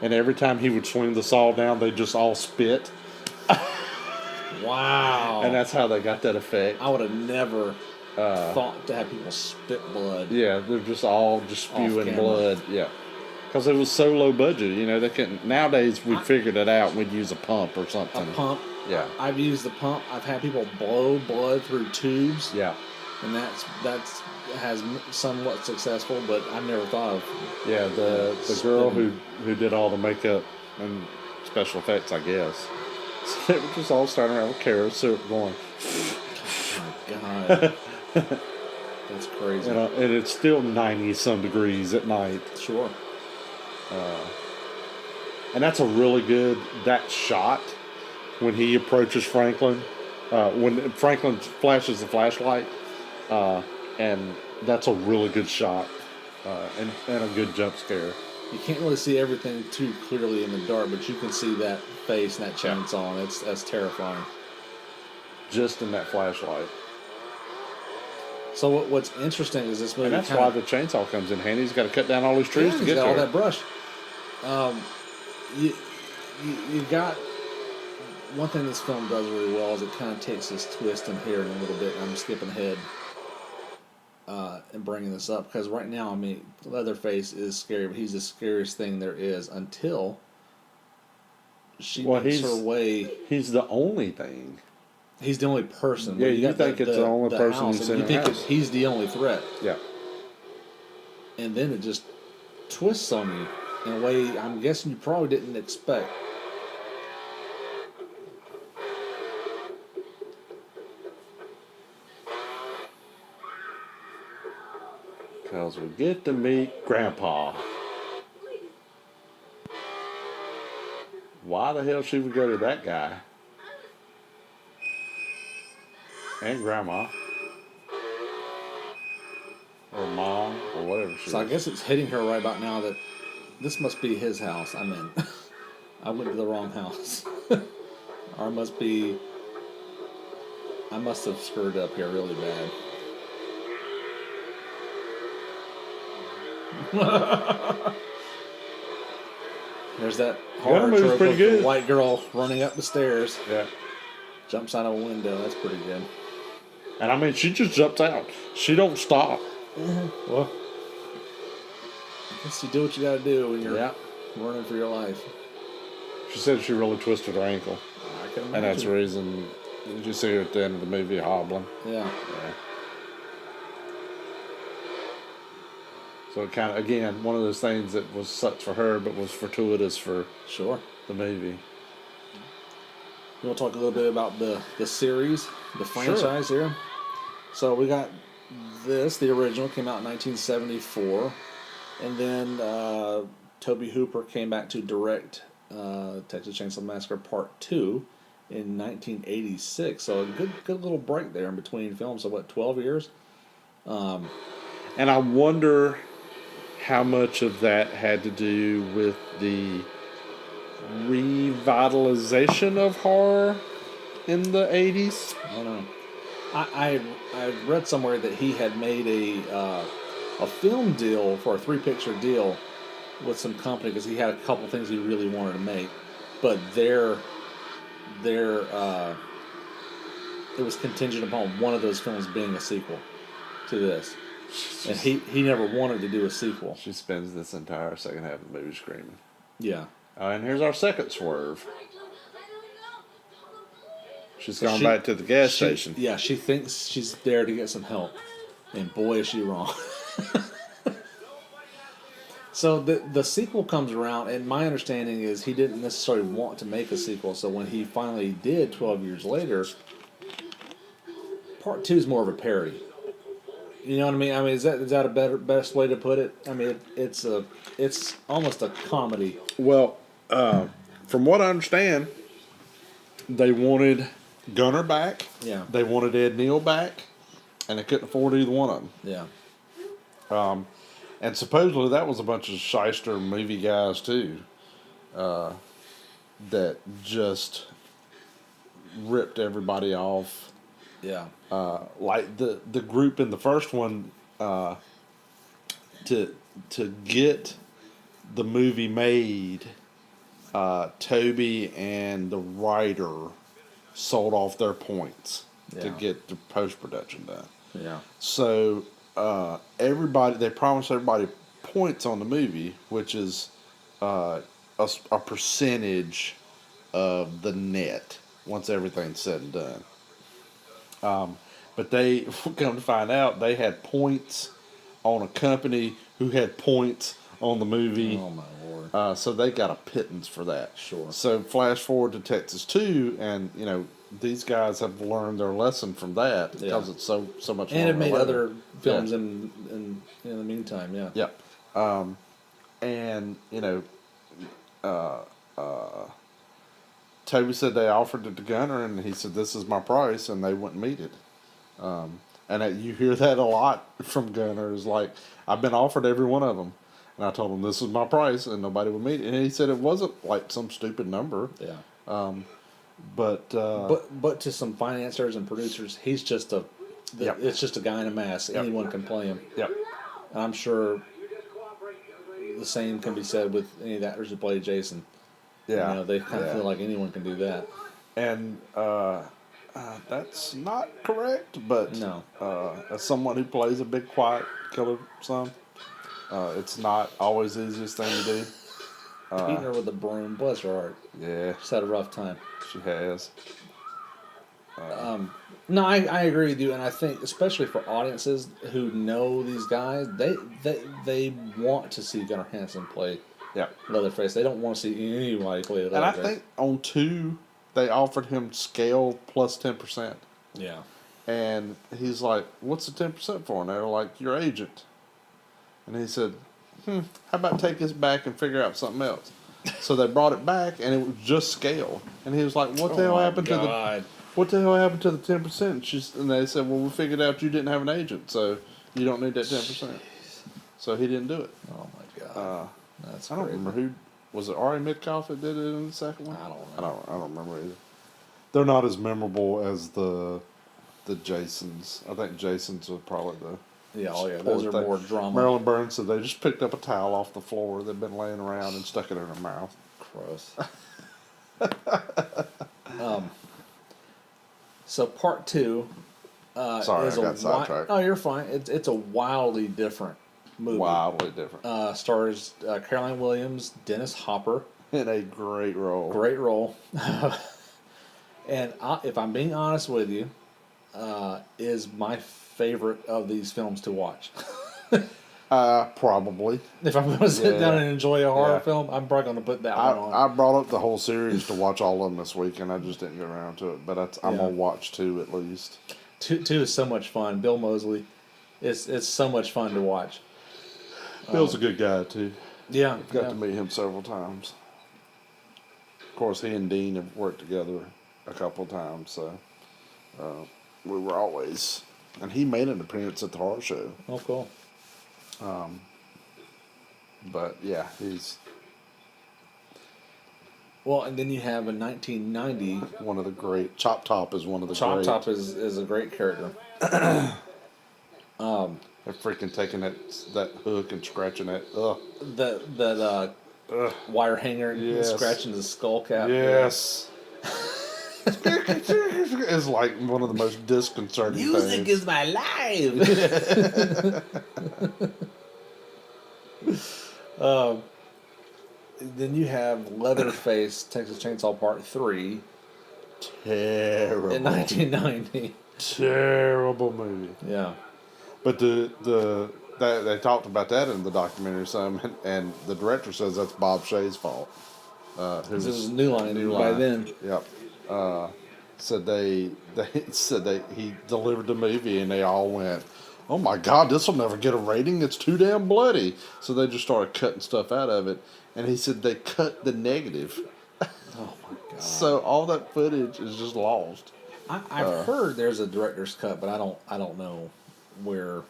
and every time he would swing the saw down, they just all spit. Wow. And that's how they got that effect. I would have never thought to have people spit blood. Yeah, they're just all spewing blood. Yeah. Because it was so low budget, they couldn't. Nowadays, we figured it out. We'd use a pump or something. A pump. Yeah. I've used the pump. I've had people blow blood through tubes. Yeah. And that's has somewhat successful, but I've never thought of. Yeah, the girl who did all the makeup and special effects, I guess. So they were just all starting around with carrot syrup going. Oh my God. That's crazy. And it's still 90-some degrees at night. Sure. And that's a really good, that shot when he approaches Franklin, when Franklin flashes the flashlight, and that's a really good shot, and a good jump scare. You can't really see everything too clearly in the dark, but you can see that face and that chainsaw, and that's terrifying. Just in that flashlight. So what's interesting is this movie. And that's why the chainsaw comes in handy. He's got to cut down all these trees to get got there. all that brush. You got one thing this film does really well is it kind of takes this twist in here in a little bit. I'm skipping ahead and bringing this up because right now, I mean, Leatherface is scary, but he's the scariest thing there is until she makes her way. He's the only thing. He's the only person. Yeah, you think it's the only person house, who's in you the think house. he's the only threat. Yeah. And then it just twists on you in a way I'm guessing you probably didn't expect. Because we get to meet Grandpa. Why the hell she would go to that guy? And Grandma. Or Mom, or whatever she is. So I guess it's hitting her right about now that this must be his house I'm in. I went to the wrong house. Or I must have screwed up here really bad. There's that horror trope of the white girl running up the stairs. Yeah. Jumps out of a window. That's pretty good. And I mean, she just jumps out. She don't stop. Well, I guess you do what you got to do when you're running for your life. She said she really twisted her ankle. I can imagine. And that's the reason you see her at the end of the movie hobbling. Yeah. So it kind of, again, one of those things that was such for her, but was fortuitous for the movie. You want to talk a little bit about the series, the franchise here? So we got this, the original, came out in 1974. And then Tobe Hooper came back to direct Texas Chainsaw Massacre Part 2 in 1986. So a good little break there in between films. So 12 years? And I wonder how much of that had to do with the revitalization of horror in the 80s. I don't know. I read somewhere that he had made a film deal for a 3-picture deal with some company because he had a couple things he really wanted to make, but it was contingent upon one of those films being a sequel to this. And he never wanted to do a sequel. She spends this entire second half of the movie screaming. Yeah. And here's our second swerve. She's gone back to the gas station. Yeah, she thinks she's there to get some help. And boy, is she wrong. So the sequel comes around, and my understanding is he didn't necessarily want to make a sequel. So when he finally did 12 years later, Part 2 is more of a parody. You know what I mean? I mean, is that a best way to put it? I mean, it's almost a comedy. Well, from what I understand, they wanted Gunner back. Yeah. They wanted Ed Neal back, and they couldn't afford either one of them. Yeah. And supposedly that was a bunch of shyster movie guys too, that just ripped everybody off. Yeah. Like the group in the first one, to get the movie made, Tobe and the writer sold off their points to get the post production done. Yeah. So they promised everybody points on the movie, which is a percentage of the net once everything's said and done. But they come to find out they had points on a company who had points on the movie. Oh my lord! So they got a pittance for that. Sure. So flash forward to Texas 2, and these guys have learned their lesson from that because it's so much. And have made later. other films in the meantime. Yeah. Yep. And Tobe said they offered it to Gunner, and he said, "This is my price," and they wouldn't meet it. And you hear that a lot from Gunner. Is like, I've been offered every one of them, and I told him this is my price, and nobody would meet it. And he said it wasn't like some stupid number. Yeah. But to some financiers and producers, he's just it's just a guy in a mask. Yep. Anyone can play him. Yep. And I'm sure the same can be said with any of the actors who play Jason. Yeah. They kind of feel like anyone can do that. And that's not correct, but No. As someone who plays a big, quiet killer son, it's not always the easiest thing to do. Beating her with a broom, bless her heart. Yeah, She's had a rough time. she has. No, I agree with you, and I think especially for audiences who know these guys, they want to see Gunnar Hansen play Leatherface. They don't want to see anybody play Leatherface. And I think on 2, they offered him scale plus 10%. Yeah. And he's like, "What's the 10% for?" And they're like, "Your agent." And he said, "How about take this back and figure out something else?" So they brought it back, and it was just scale. And he was like, "What the hell happened to the? What the hell happened to the 10%?" And they said, "Well, we figured out you didn't have an agent, so you don't need that 10%." So he didn't do it. Oh my god. That's I don't crazy. remember who was it. Ari Midkoff that did it in the second one. I don't know. I don't remember either. They're not as memorable as the Jasons. I think Jasons are probably the. Yeah, those are more drama. Marilyn Burns said they just picked up a towel off the floor they'd been laying around and stuck it in her mouth. Gross. So part 2 Sorry, is I got sidetracked. Oh, you're fine. It's a wildly different movie. Wildly different. Stars Caroline Williams, Dennis Hopper. In a great role. Great role. And if I'm being honest with you, is my favorite of these films to watch. Probably. If I'm going to sit down and enjoy a horror film, I'm probably going to put that one on. I brought up the whole series to watch all of them this week, and I just didn't get around to it. But I'm going to watch 2 at least. 2 is so much fun. Bill Moseley. It's so much fun to watch. Bill's a good guy, too. Yeah. I've got to meet him several times. Of course, he and Dean have worked together a couple of times, so we were always... And he made an appearance at the horror show. Oh, cool. But, yeah, he's... Well, and then you have in 1990... One of the great... Chop Top is one of the great... Chop Top is a great character. They're freaking taking that hook and scratching it. That wire hanger and scratching the skull cap. Yes. It's like one of the most disconcerting things. Music is my life. Then you have Leatherface, Texas Chainsaw Part 3. Terrible. In 1990. Terrible movie. Yeah. But they talked about that in the documentary some, and the director says that's Bob Shaye's fault. This is New Line by then. Yep. Said he delivered the movie and they all went, "Oh my God, this will never get a rating. It's too damn bloody." So they just started cutting stuff out of it, and he said they cut the negative. Oh my God! So all that footage is just lost. I've heard there's a director's cut, but I don't know where.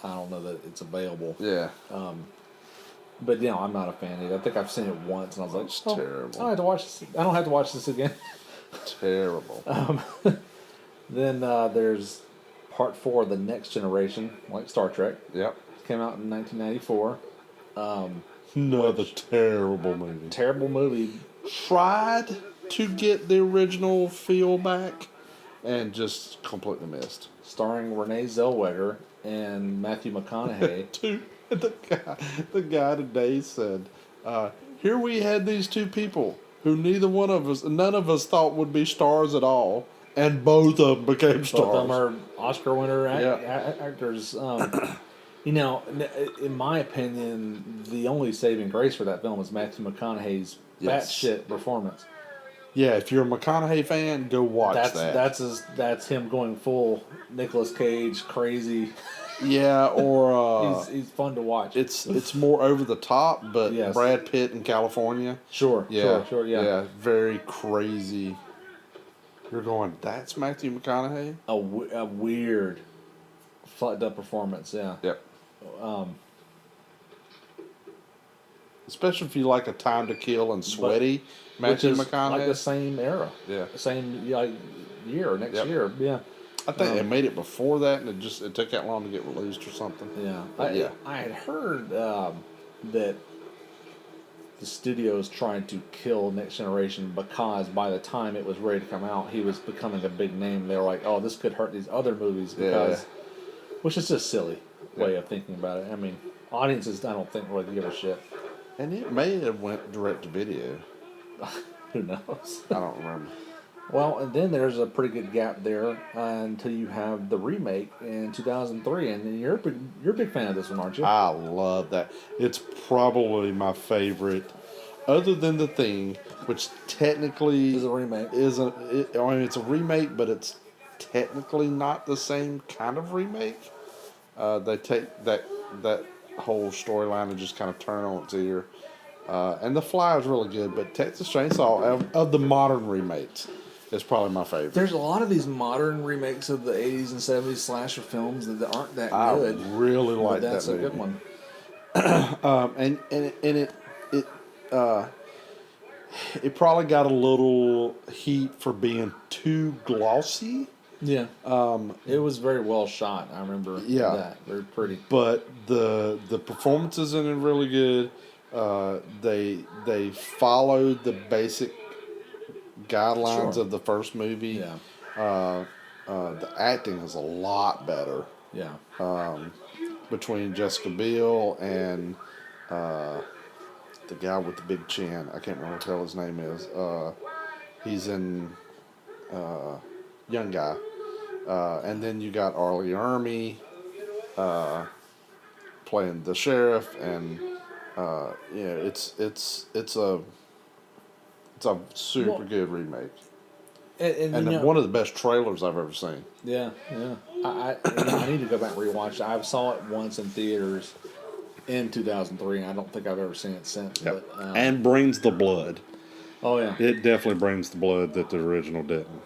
I don't know that it's available. Yeah. But I'm not a fan of it. I think I've seen it once, and I was like, "It's terrible. I don't have to watch this. I don't have to watch this again." Terrible. Then there's Part 4, The Next Generation, like Star Trek. Yep. Came out in 1994. Another terrible movie. Terrible movie. Tried to get the original feel back, and just completely missed. Starring Renee Zellweger and Matthew McConaughey. Dude, the guy today said, "Here we had these two people who none of us thought would be stars at all, and both of them became stars. Both of them are Oscar winner actors. You know, in my opinion, the only saving grace for that film is Matthew McConaughey's batshit performance. Yeah, if you're a McConaughey fan, go watch that. That's him going full Nicolas Cage crazy. Yeah, or he's fun to watch. It's more over the top, but yes. Brad Pitt in California. Sure, yeah, yeah, very crazy. You're going, that's Matthew McConaughey? A weird, fucked up performance. Yeah. Yep. Especially if you like A Time to Kill and Sweaty, Matthew McConaughey. Like the same era. Yeah. Same year, next year. Yeah. I think they made it before that, and it took that long to get released or something. Yeah. I had heard that the studio's trying to kill Next Generation because by the time it was ready to come out, he was becoming a big name. They were like, "Oh, this could hurt these other movies," because, which is just silly way of thinking about it. I mean, audiences, I don't think really give a shit. And it may have went direct to video. Who knows? I don't remember. Well, and then there's a pretty good gap there until you have the remake in 2003, and you're a big fan of this one, aren't you? I love that. It's probably my favorite, other than The Thing, which technically is a remake. I mean, it's a remake, but it's technically not the same kind of remake. They take that whole storyline and just kind of turn on its ear. And The Fly is really good, but Texas Chainsaw of the modern remakes is probably my favorite. There's a lot of these modern remakes of the 80s and 70s slasher films that aren't that good. I really like that movie. That's a good one. It probably got a little heat for being too glossy. Yeah. It was very well shot. I remember that. Very pretty. But the performances in it are really good. They followed the basic guidelines of the first movie. Yeah. The acting is a lot better. Yeah. Between Jessica Biel and the guy with the big chin. I can't remember what the hell his name is. He's in young guy. And then you got Arlie Ermy playing the sheriff, and it's a super good remake, and one of the best trailers I've ever seen. Yeah. I need to go back and rewatch it. I saw it once in theaters in 2003, and I don't think I've ever seen it since. Yep. But, and brings the blood. Oh yeah, it definitely brings the blood that the original didn't.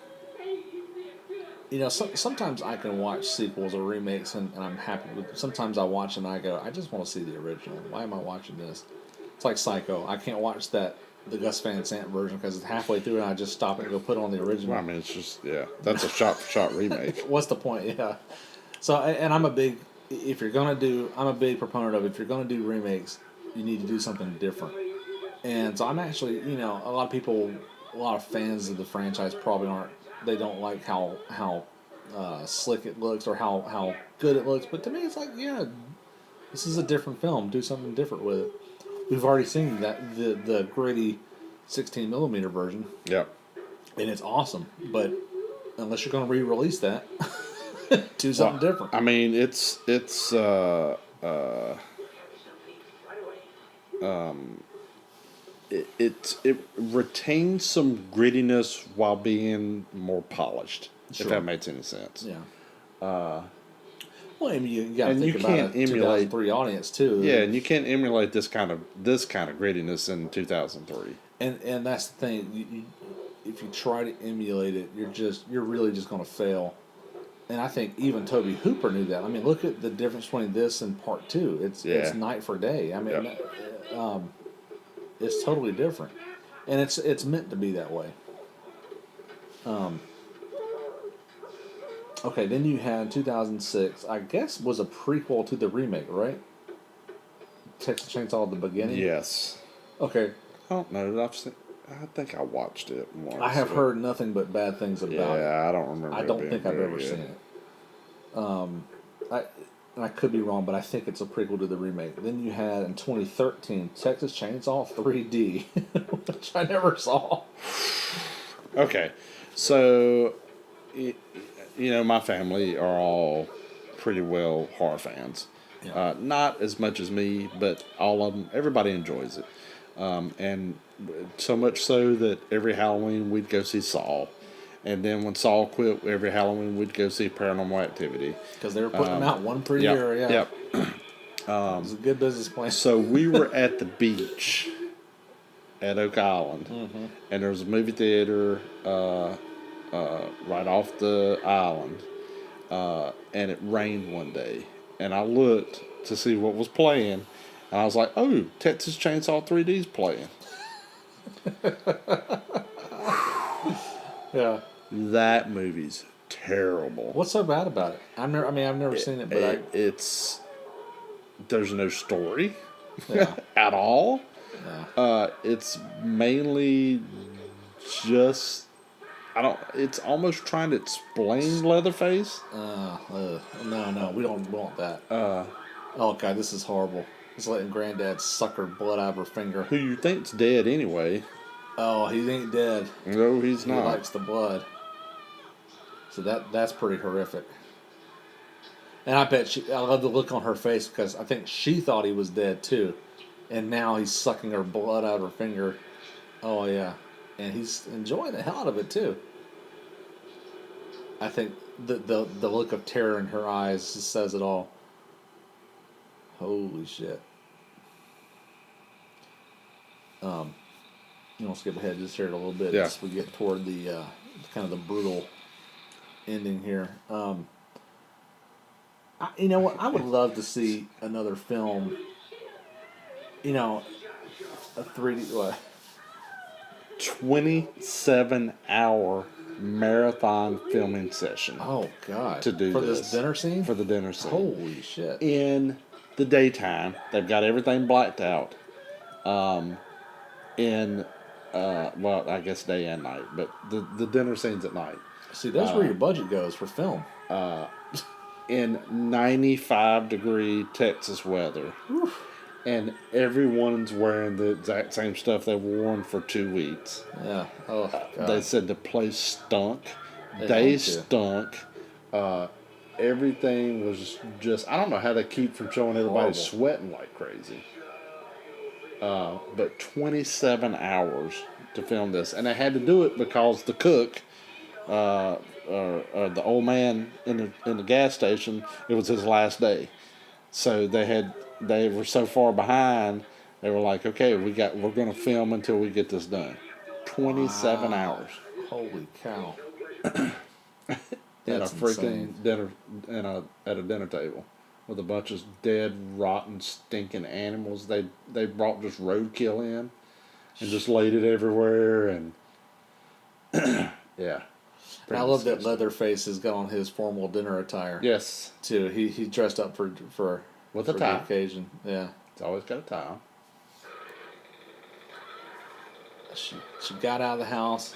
You know, sometimes I can watch sequels or remakes, and I'm happy with. Sometimes I watch and I go, I just want to see the original. Why am I watching this? It's like Psycho. I can't watch the Gus Van Sant version because it's halfway through and I just stop it and go put on the original. Well, I mean, it's just that's a shot remake. What's the point? Yeah. So, and I'm a big proponent of if you're gonna do remakes, you need to do something different. And so I'm actually, a lot of fans of the franchise probably aren't. They don't like how slick it looks or how good it looks. But to me, it's like, this is a different film. Do something different with it. We've already seen that the gritty 16mm version. Yep. And it's awesome. But unless you're going to re-release that, do something different. I mean, it retains some grittiness while being more polished. Sure. If that makes any sense. Yeah. Well, I mean, you got to think about a 2003 audience too. Yeah, and you can't emulate this kind of grittiness in 2003. And that's the thing. If you try to emulate it, you're really just going to fail. And I think even Tobe Hooper knew that. I mean, look at the difference between this and Part 2. It's night for day. I mean, it's totally different, and it's meant to be that way. Okay, then you had 2006. I guess was a prequel to the remake, right? Texas Chainsaw at the beginning. Yes. Okay. I don't know. I think I watched it once. I have heard nothing but bad things about it. Yeah, I don't remember. I don't think I've ever seen it. I could be wrong, but I think it's a prequel to the remake. Then you had in 2013 Texas Chainsaw 3D, which I never saw. Okay, so my family are all pretty well horror fans. Yeah. Not as much as me, but all of them. Everybody enjoys it, and so much so that every Halloween we'd go see Saw. And then when Saw quit, every Halloween we'd go see Paranormal Activity. Because they were putting them out one per year, yeah. Yep. It was a good business plan. So we were at the beach at Oak Island, and there was a movie theater right off the island, and it rained one day. And I looked to see what was playing, and I was like, oh, Texas Chainsaw 3D's playing. Yeah. That movie's terrible. What's so bad about it? I've never seen it, but there's no story yeah. at all. Yeah. It's mainly just it's almost trying to explain Leatherface. No, we don't want that. Oh god, this is horrible. It's letting Granddad suck her blood out of her finger. Who you think's dead anyway. Oh, he ain't dead. No, he's not. He likes the blood. So that's pretty horrific. And I bet I love the look on her face because I think she thought he was dead too. And now he's sucking her blood out of her finger. Oh, yeah. And he's enjoying the hell out of it too. I think the look of terror in her eyes just says it all. Holy shit. I'll skip ahead just here a little bit as we get toward the kind of the brutal ending here. You know what? I would love to see another film. A 3D what? 27-hour marathon filming session. Oh God! To do for this dinner scene. For the dinner scene. Holy shit! In the daytime, they've got everything blacked out. I guess day and night, but the dinner scene's at night. See, that's where your budget goes for film. In 95-degree Texas weather. Oof. And everyone's wearing the exact same stuff they've worn for 2 weeks. Yeah. Oh, God. They said the place stunk. They stunk. Everything was just... I don't know how they keep from showing everybody sweating like crazy. But 27 hours to film this. And they had to do it because the cook... or the old man in the gas station, it was his last day. So they were so far behind, they were like, okay, we're going to film until we get this done. 27 hours. Holy cow. In a freaking dinner, at a dinner table with a bunch of dead, rotten, stinking animals. They brought just roadkill in and just laid it everywhere, and yeah. I love that Leatherface has got on his formal dinner attire. Yes. Too. He dressed up for with a tie. The occasion. Yeah. It's always got a tie on. She got out of the house.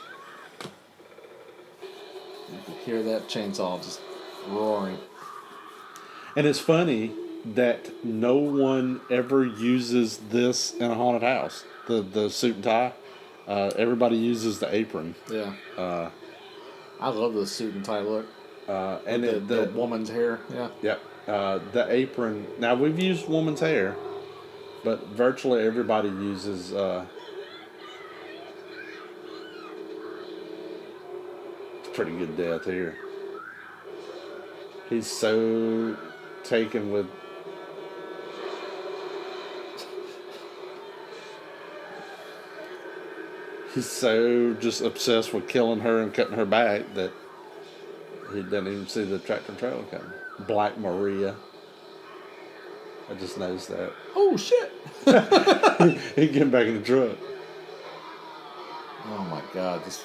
You could hear that chainsaw just roaring. And it's funny that no one ever uses this in a haunted house. The suit and tie. Everybody uses the apron. Yeah. I love the suit and tie look. And the woman's hair. Yeah. Yep. The apron. Now we've used woman's hair, but virtually everybody uses. It's a pretty good death here. He's so taken with. He's so just obsessed with killing her and cutting her back that he doesn't even see the tractor trailer coming. Black Maria. I just noticed that. Oh, shit. He getting back in the truck. Oh, my God. This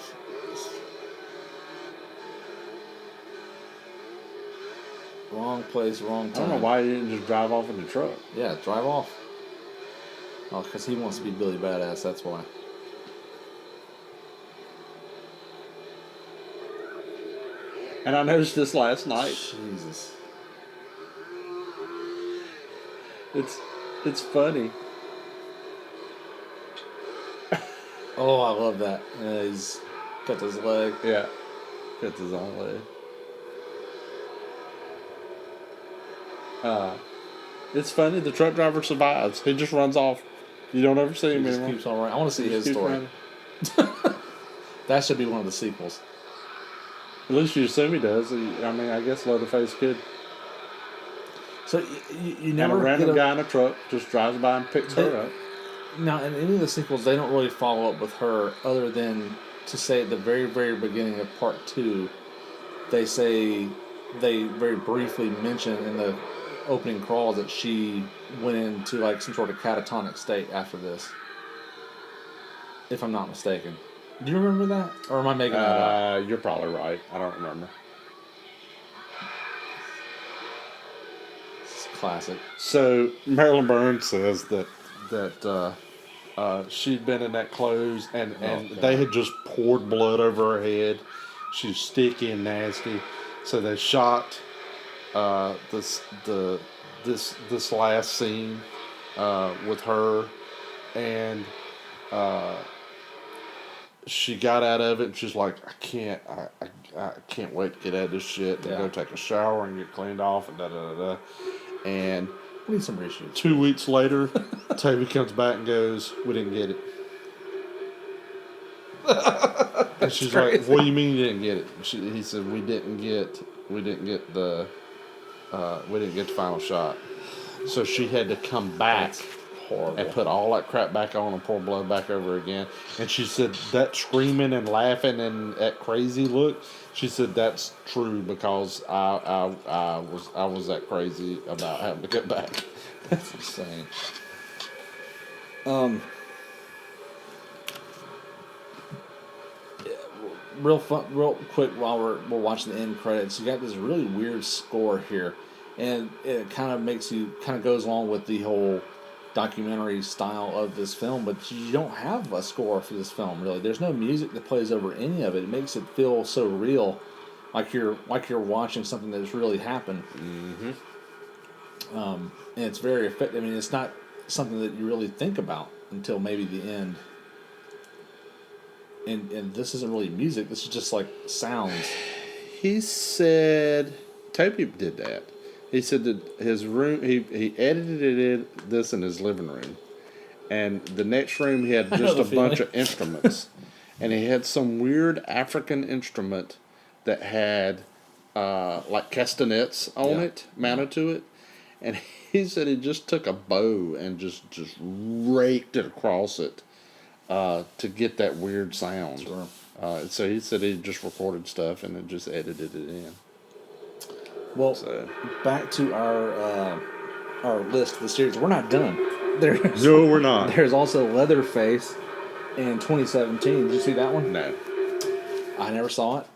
wrong place, wrong time. I don't know why he didn't just drive off in the truck. Yeah, drive off. Oh, because he wants to be Billy Badass, that's why. And I noticed this last night. Jesus. It's funny. Oh, I love that. He's cut his leg. Yeah. Cuts his own leg. It's funny. The truck driver survives. He just runs off. You don't ever see him He just anymore. keeps on running. I want to see his story. That should be one of the sequels. At least you assume he does. I mean, I guess Leatherface could. So you And never a random get guy in a truck just drives by and picks her up. Now, in any of the sequels, they don't really follow up with her, other than to say at the very, very beginning of part 2, they very briefly mention in the opening crawl that she went into like some sort of catatonic state after this. If I'm not mistaken. Do you remember that? Or am I making that up? You're probably right. I don't remember. It's classic. So Marilyn Burns says that she'd been in that clothes and they had just poured blood over her head. She was sticky and nasty. So they shot this last scene with her, and she got out of it and she's like, I can't wait to get out of this shit and go take a shower and get cleaned off and da. And We need some reshoots. 2 weeks later, Tobe comes back and goes, "We didn't get it." And she's crazy. like, "What do you mean you didn't get it?" He said, "We didn't get the final shot." So she had to come back and put all that crap back on and pour blood back over again. And she said that screaming and laughing and that crazy look, she said that's true because I was that crazy about having to get back. That's insane. Real quick while we're watching the end credits, you got this really weird score here, and it kind of goes along with the whole documentary style of this film, but you don't have a score for this film really. There's no music that plays over any of it. It makes it feel so real, like you're watching something that's really happened. Mm-hmm. And it's very effective. I mean, it's not something that you really think about until maybe the end. And this isn't really music. This is just like sounds. He said Tobe did that. He said that his room, he edited this in his living room. And the next room, he had just a bunch of instruments. And he had some weird African instrument that had like castanets on it, mounted to it. And he said he just took a bow and just raked it across it to get that weird sound. Sure. So he said he just recorded stuff and then just edited it in. Well, back to our list of the series. We're not done. No, we're not. There's also Leatherface in 2017. Did you see that one? No. I never saw it.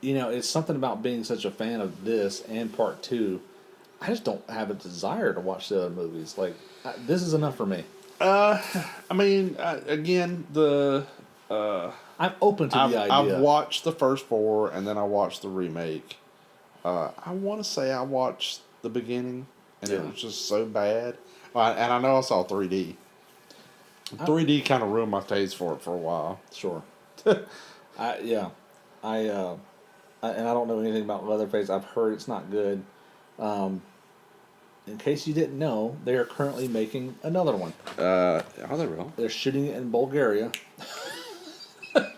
It's something about being such a fan of this and part 2. I just don't have a desire to watch the other movies. Like, this is enough for me. I mean, again, I'm open to the idea. I've watched the first 4, and then I watched the remake. I want to say I watched the beginning, and it was just so bad. And I know I saw 3D. 3D kind of ruined my taste for it for a while. Sure. And I don't know anything about Leatherface. I've heard it's not good. In case you didn't know, they are currently making another one. Are they real? They're shooting it in Bulgaria.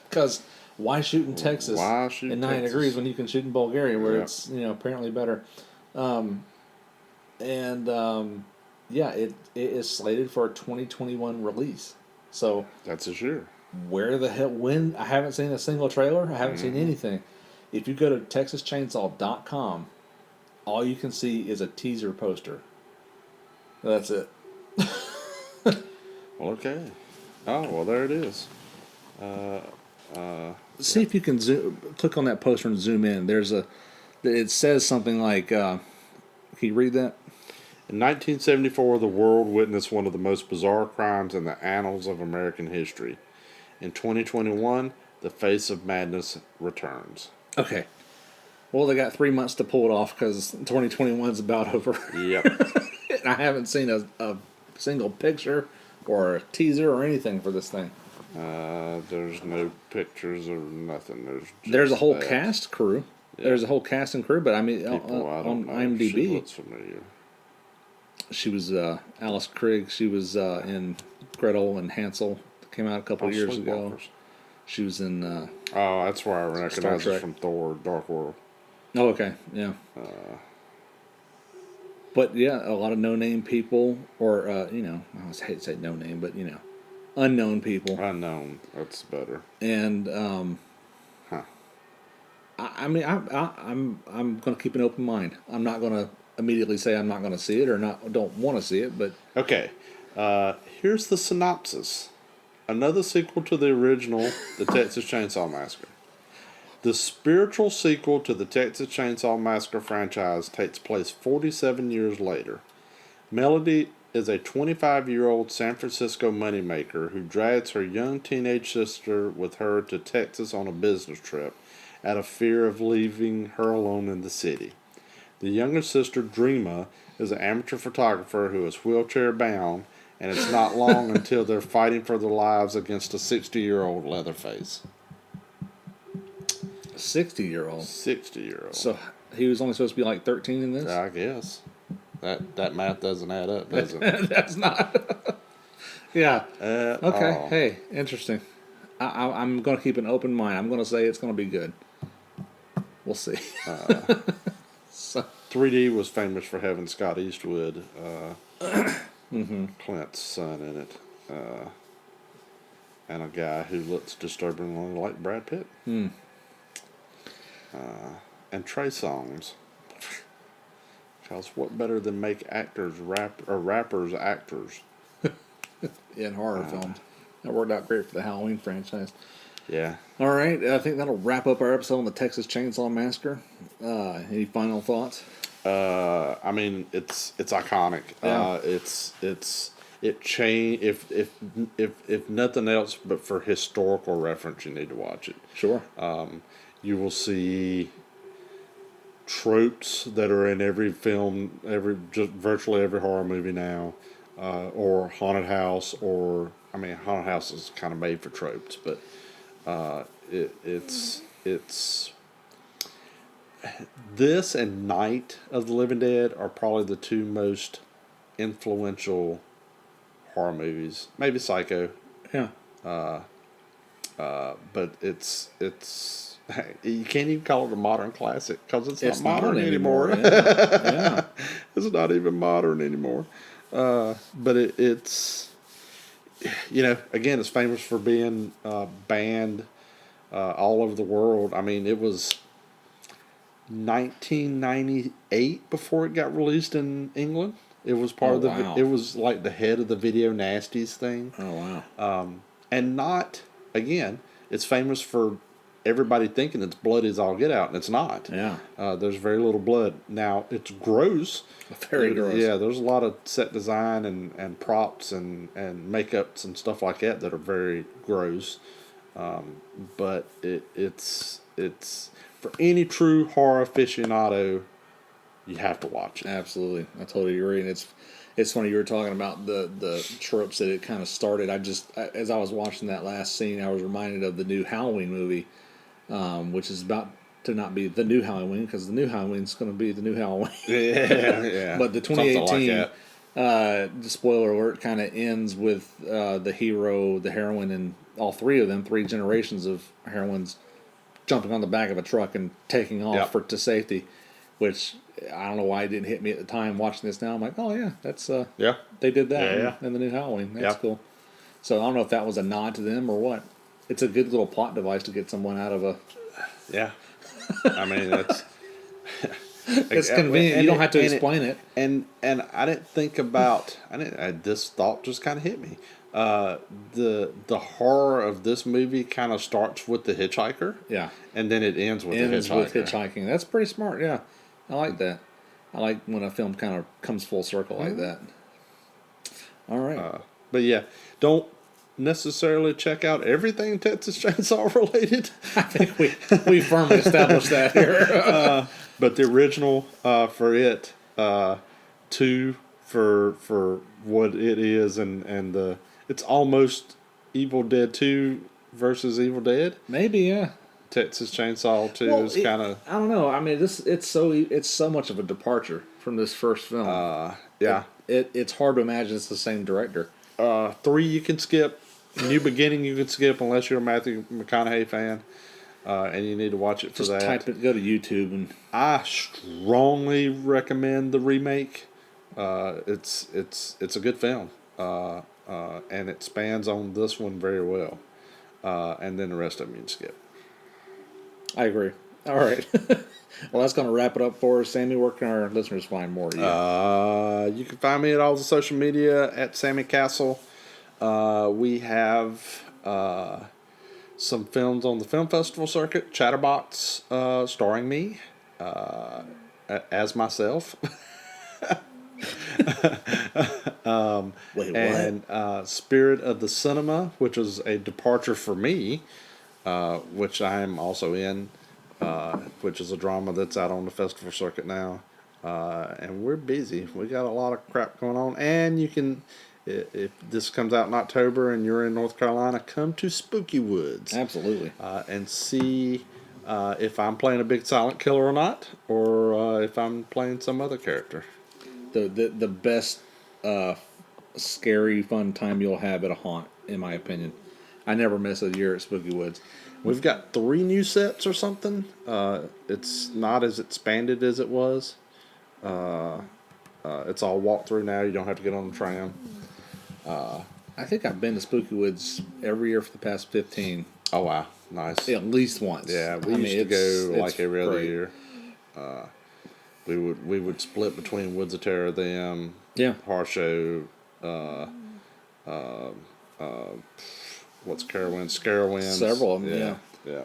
Because why shoot in Texas in 9 degrees when you can shoot in Bulgaria where it's apparently better? It is slated for a 2021 release. So that's a sure. Where the hell? When? I haven't seen a single trailer. I haven't seen anything. If you go to TexasChainsaw.com, all you can see is a teaser poster. That's it. Well, okay. Oh, well, there it is. See if you can click on that poster and zoom in. It says something like, can you read that? In 1974, the world witnessed one of the most bizarre crimes in the annals of American history. In 2021, the face of madness returns. Okay. Well, they got 3 months to pull it off because 2021 is about over. Yep. And I haven't seen a single picture or a teaser or anything for this thing. There's no pictures or nothing. There's a whole cast crew. Yeah. There's a whole cast and crew, but I mean, people on IMDb, she looks familiar. She was Alice Krige. She was in Gretel and Hansel. Came out a couple of years ago. She was in. Oh, that's where I recognize her from Thor: Dark World. Oh, okay, yeah. But yeah, a lot of no-name people, or I hate to say no-name, but unknown people. Unknown. That's better. And I'm going to keep an open mind. I'm not going to immediately say I'm not going to see it or don't want to see it, but okay. Here's the synopsis. Another sequel to the original, The Texas Chainsaw Massacre. The spiritual sequel to the Texas Chainsaw Massacre franchise takes place 47 years later. Melody is a 25-year-old San Francisco moneymaker who drags her young teenage sister with her to Texas on a business trip out of fear of leaving her alone in the city. The younger sister, Dreama, is an amateur photographer who is wheelchair-bound, and it's not long until they're fighting for their lives against a 60-year-old Leatherface. 60-year-old? 60-year-old. So he was only supposed to be like 13 in this? I guess. That math doesn't add up, does it? That's not. Yeah. Okay. All. Hey, interesting. I'm going to keep an open mind. I'm going to say it's going to be good. We'll see. So. 3D was famous for having Scott Eastwood, Clint's son, in it, and a guy who looks disturbingly like Brad Pitt. And Trey Songz. Because what better than make actors rappers actors? In horror films. That worked out great for the Halloween franchise. Yeah. All right. I think that'll wrap up our episode on the Texas Chainsaw Massacre. Any final thoughts? I mean, it's iconic. Yeah. If nothing else, but for historical reference, you need to watch it. Sure. You will see tropes that are in every film, virtually every horror movie now, or haunted house, haunted house is kind of made for tropes, but it's this and Night of the Living Dead are probably the two most influential horror movies. Maybe Psycho. Yeah. But it's you can't even call it a modern classic because it's not modern anymore. Yeah. It's not even modern anymore. But it's again, it's famous for being banned all over the world. I mean, it was 1998 before it got released in England. It was part of the. Wow. It was like the head of the Video Nasties thing. Oh wow! And not again. It's famous for everybody thinking it's bloody as all get out, and it's not. Yeah. There's very little blood. Now it's gross. Very gross. Yeah. There's a lot of set design and props and makeups and stuff like that are very gross. But it's for any true horror aficionado, you have to watch it. Absolutely, I totally agree. And it's funny you were talking about the tropes that it kind of started. As I was watching that last scene, I was reminded of the new Halloween movie, which is about to not be the new Halloween because the new Halloween is going to be the new Halloween. Yeah. But the 2018, like the spoiler alert, kind of ends with the hero, the heroine, and all three of them, 3 generations of heroines, jumping on the back of a truck and taking off to safety, which I don't know why it didn't hit me at the time. Watching this now, I'm like, oh yeah, that's they did that in the new Halloween. That's cool. So I don't know if that was a nod to them or what. It's a good little plot device to get someone out of a. Yeah, I mean that's. It's convenient. You don't have to explain it. And I didn't think about. This thought just kind of hit me. The horror of this movie kind of starts with the hitchhiker. Yeah. And then it ends with the hitchhiker. Hitchhiking. That's pretty smart. Yeah, I like that. I like when a film kind of comes full circle like that. All right. But yeah, don't necessarily check out everything Texas Chainsaw related. I think we firmly established that here. But the original for it, 2 for what it is, and it's almost Evil Dead 2 versus Evil Dead. Maybe, yeah. Texas Chainsaw 2 is kind of... I don't know. I mean, it's so much of a departure from this first film. Yeah. It's hard to imagine it's the same director. 3 you can skip. New Beginning you can skip unless you're a Matthew McConaughey fan. And you need to watch it for that. Type it, go to YouTube, and I strongly recommend the remake. It's a good film, and it spans on this one very well. And then the rest of them you can skip. I agree. All right. Well, that's going to wrap it up for us. Sammie, where can our listeners find more of you? You can find me at all the social media at Sammie Castle. We have some films on the film festival circuit. Chatterbox, starring me as myself. Wait, what? And Spirit of the Cinema, which is a departure for me, which I am also in, which is a drama that's out on the festival circuit now. And we're busy. We got a lot of crap going on. And you can, if this comes out in October and you're in North Carolina, come to Spooky Woods. Absolutely. And see if I'm playing a big silent killer or not, or if I'm playing some other character. The best scary fun time you'll have at a haunt, in my opinion. I never miss a year at Spooky Woods. We've got 3 new sets or something. It's not as expanded as it was. It's all walk through now. You don't have to get on the tram. I think I've been to Spooky Woods every year for the past 15. Oh wow, nice. At least once. Yeah, we used to go like every other year. We would split between Woods of Terror, them, Horror Show, what's Carowinds? Scarowinds. Several of them, yeah.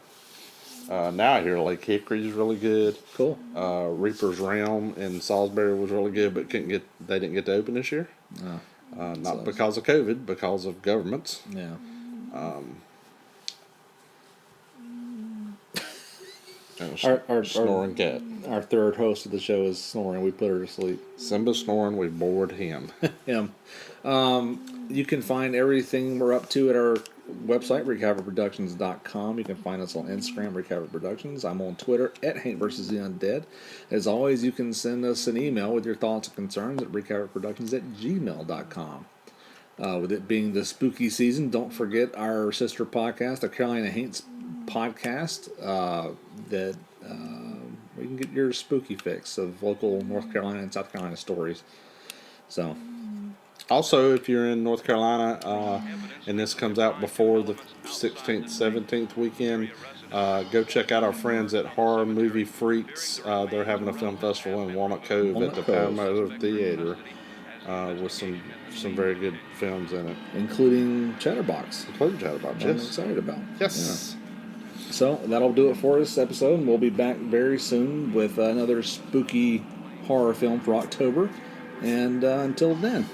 Now I hear Lake Hickory is really good. Cool. Reaper's Realm in Salisbury was really good, but they didn't get to open this year. Not because of COVID, because of governments. Yeah. Our snoring cat. Our third host of the show is snoring. We put her to sleep. Simba's snoring. We bored him. Him. You can find everything we're up to at our website, recoverproductions.com. You can find us on Instagram, Recover Productions. I'm on Twitter at Hank vs. the Undead. As always, you can send us an email with your thoughts and concerns at recoverproductions@gmail.com. With it being the spooky season, don't forget our sister podcast, the Carolina Haints podcast, that where you can get your spooky fix of local North Carolina and South Carolina stories. So, also, if you're in North Carolina and this comes out before the 16th, 17th weekend, go check out our friends at Horror Movie Freaks. They're having a film festival in Walnut Cove at the Palmetto Theater with some very good films in it. Including Chatterbox. Yes. I'm excited about. Yes. Yeah. So, that'll do it for this episode, and we'll be back very soon with another spooky horror film for October. And until then...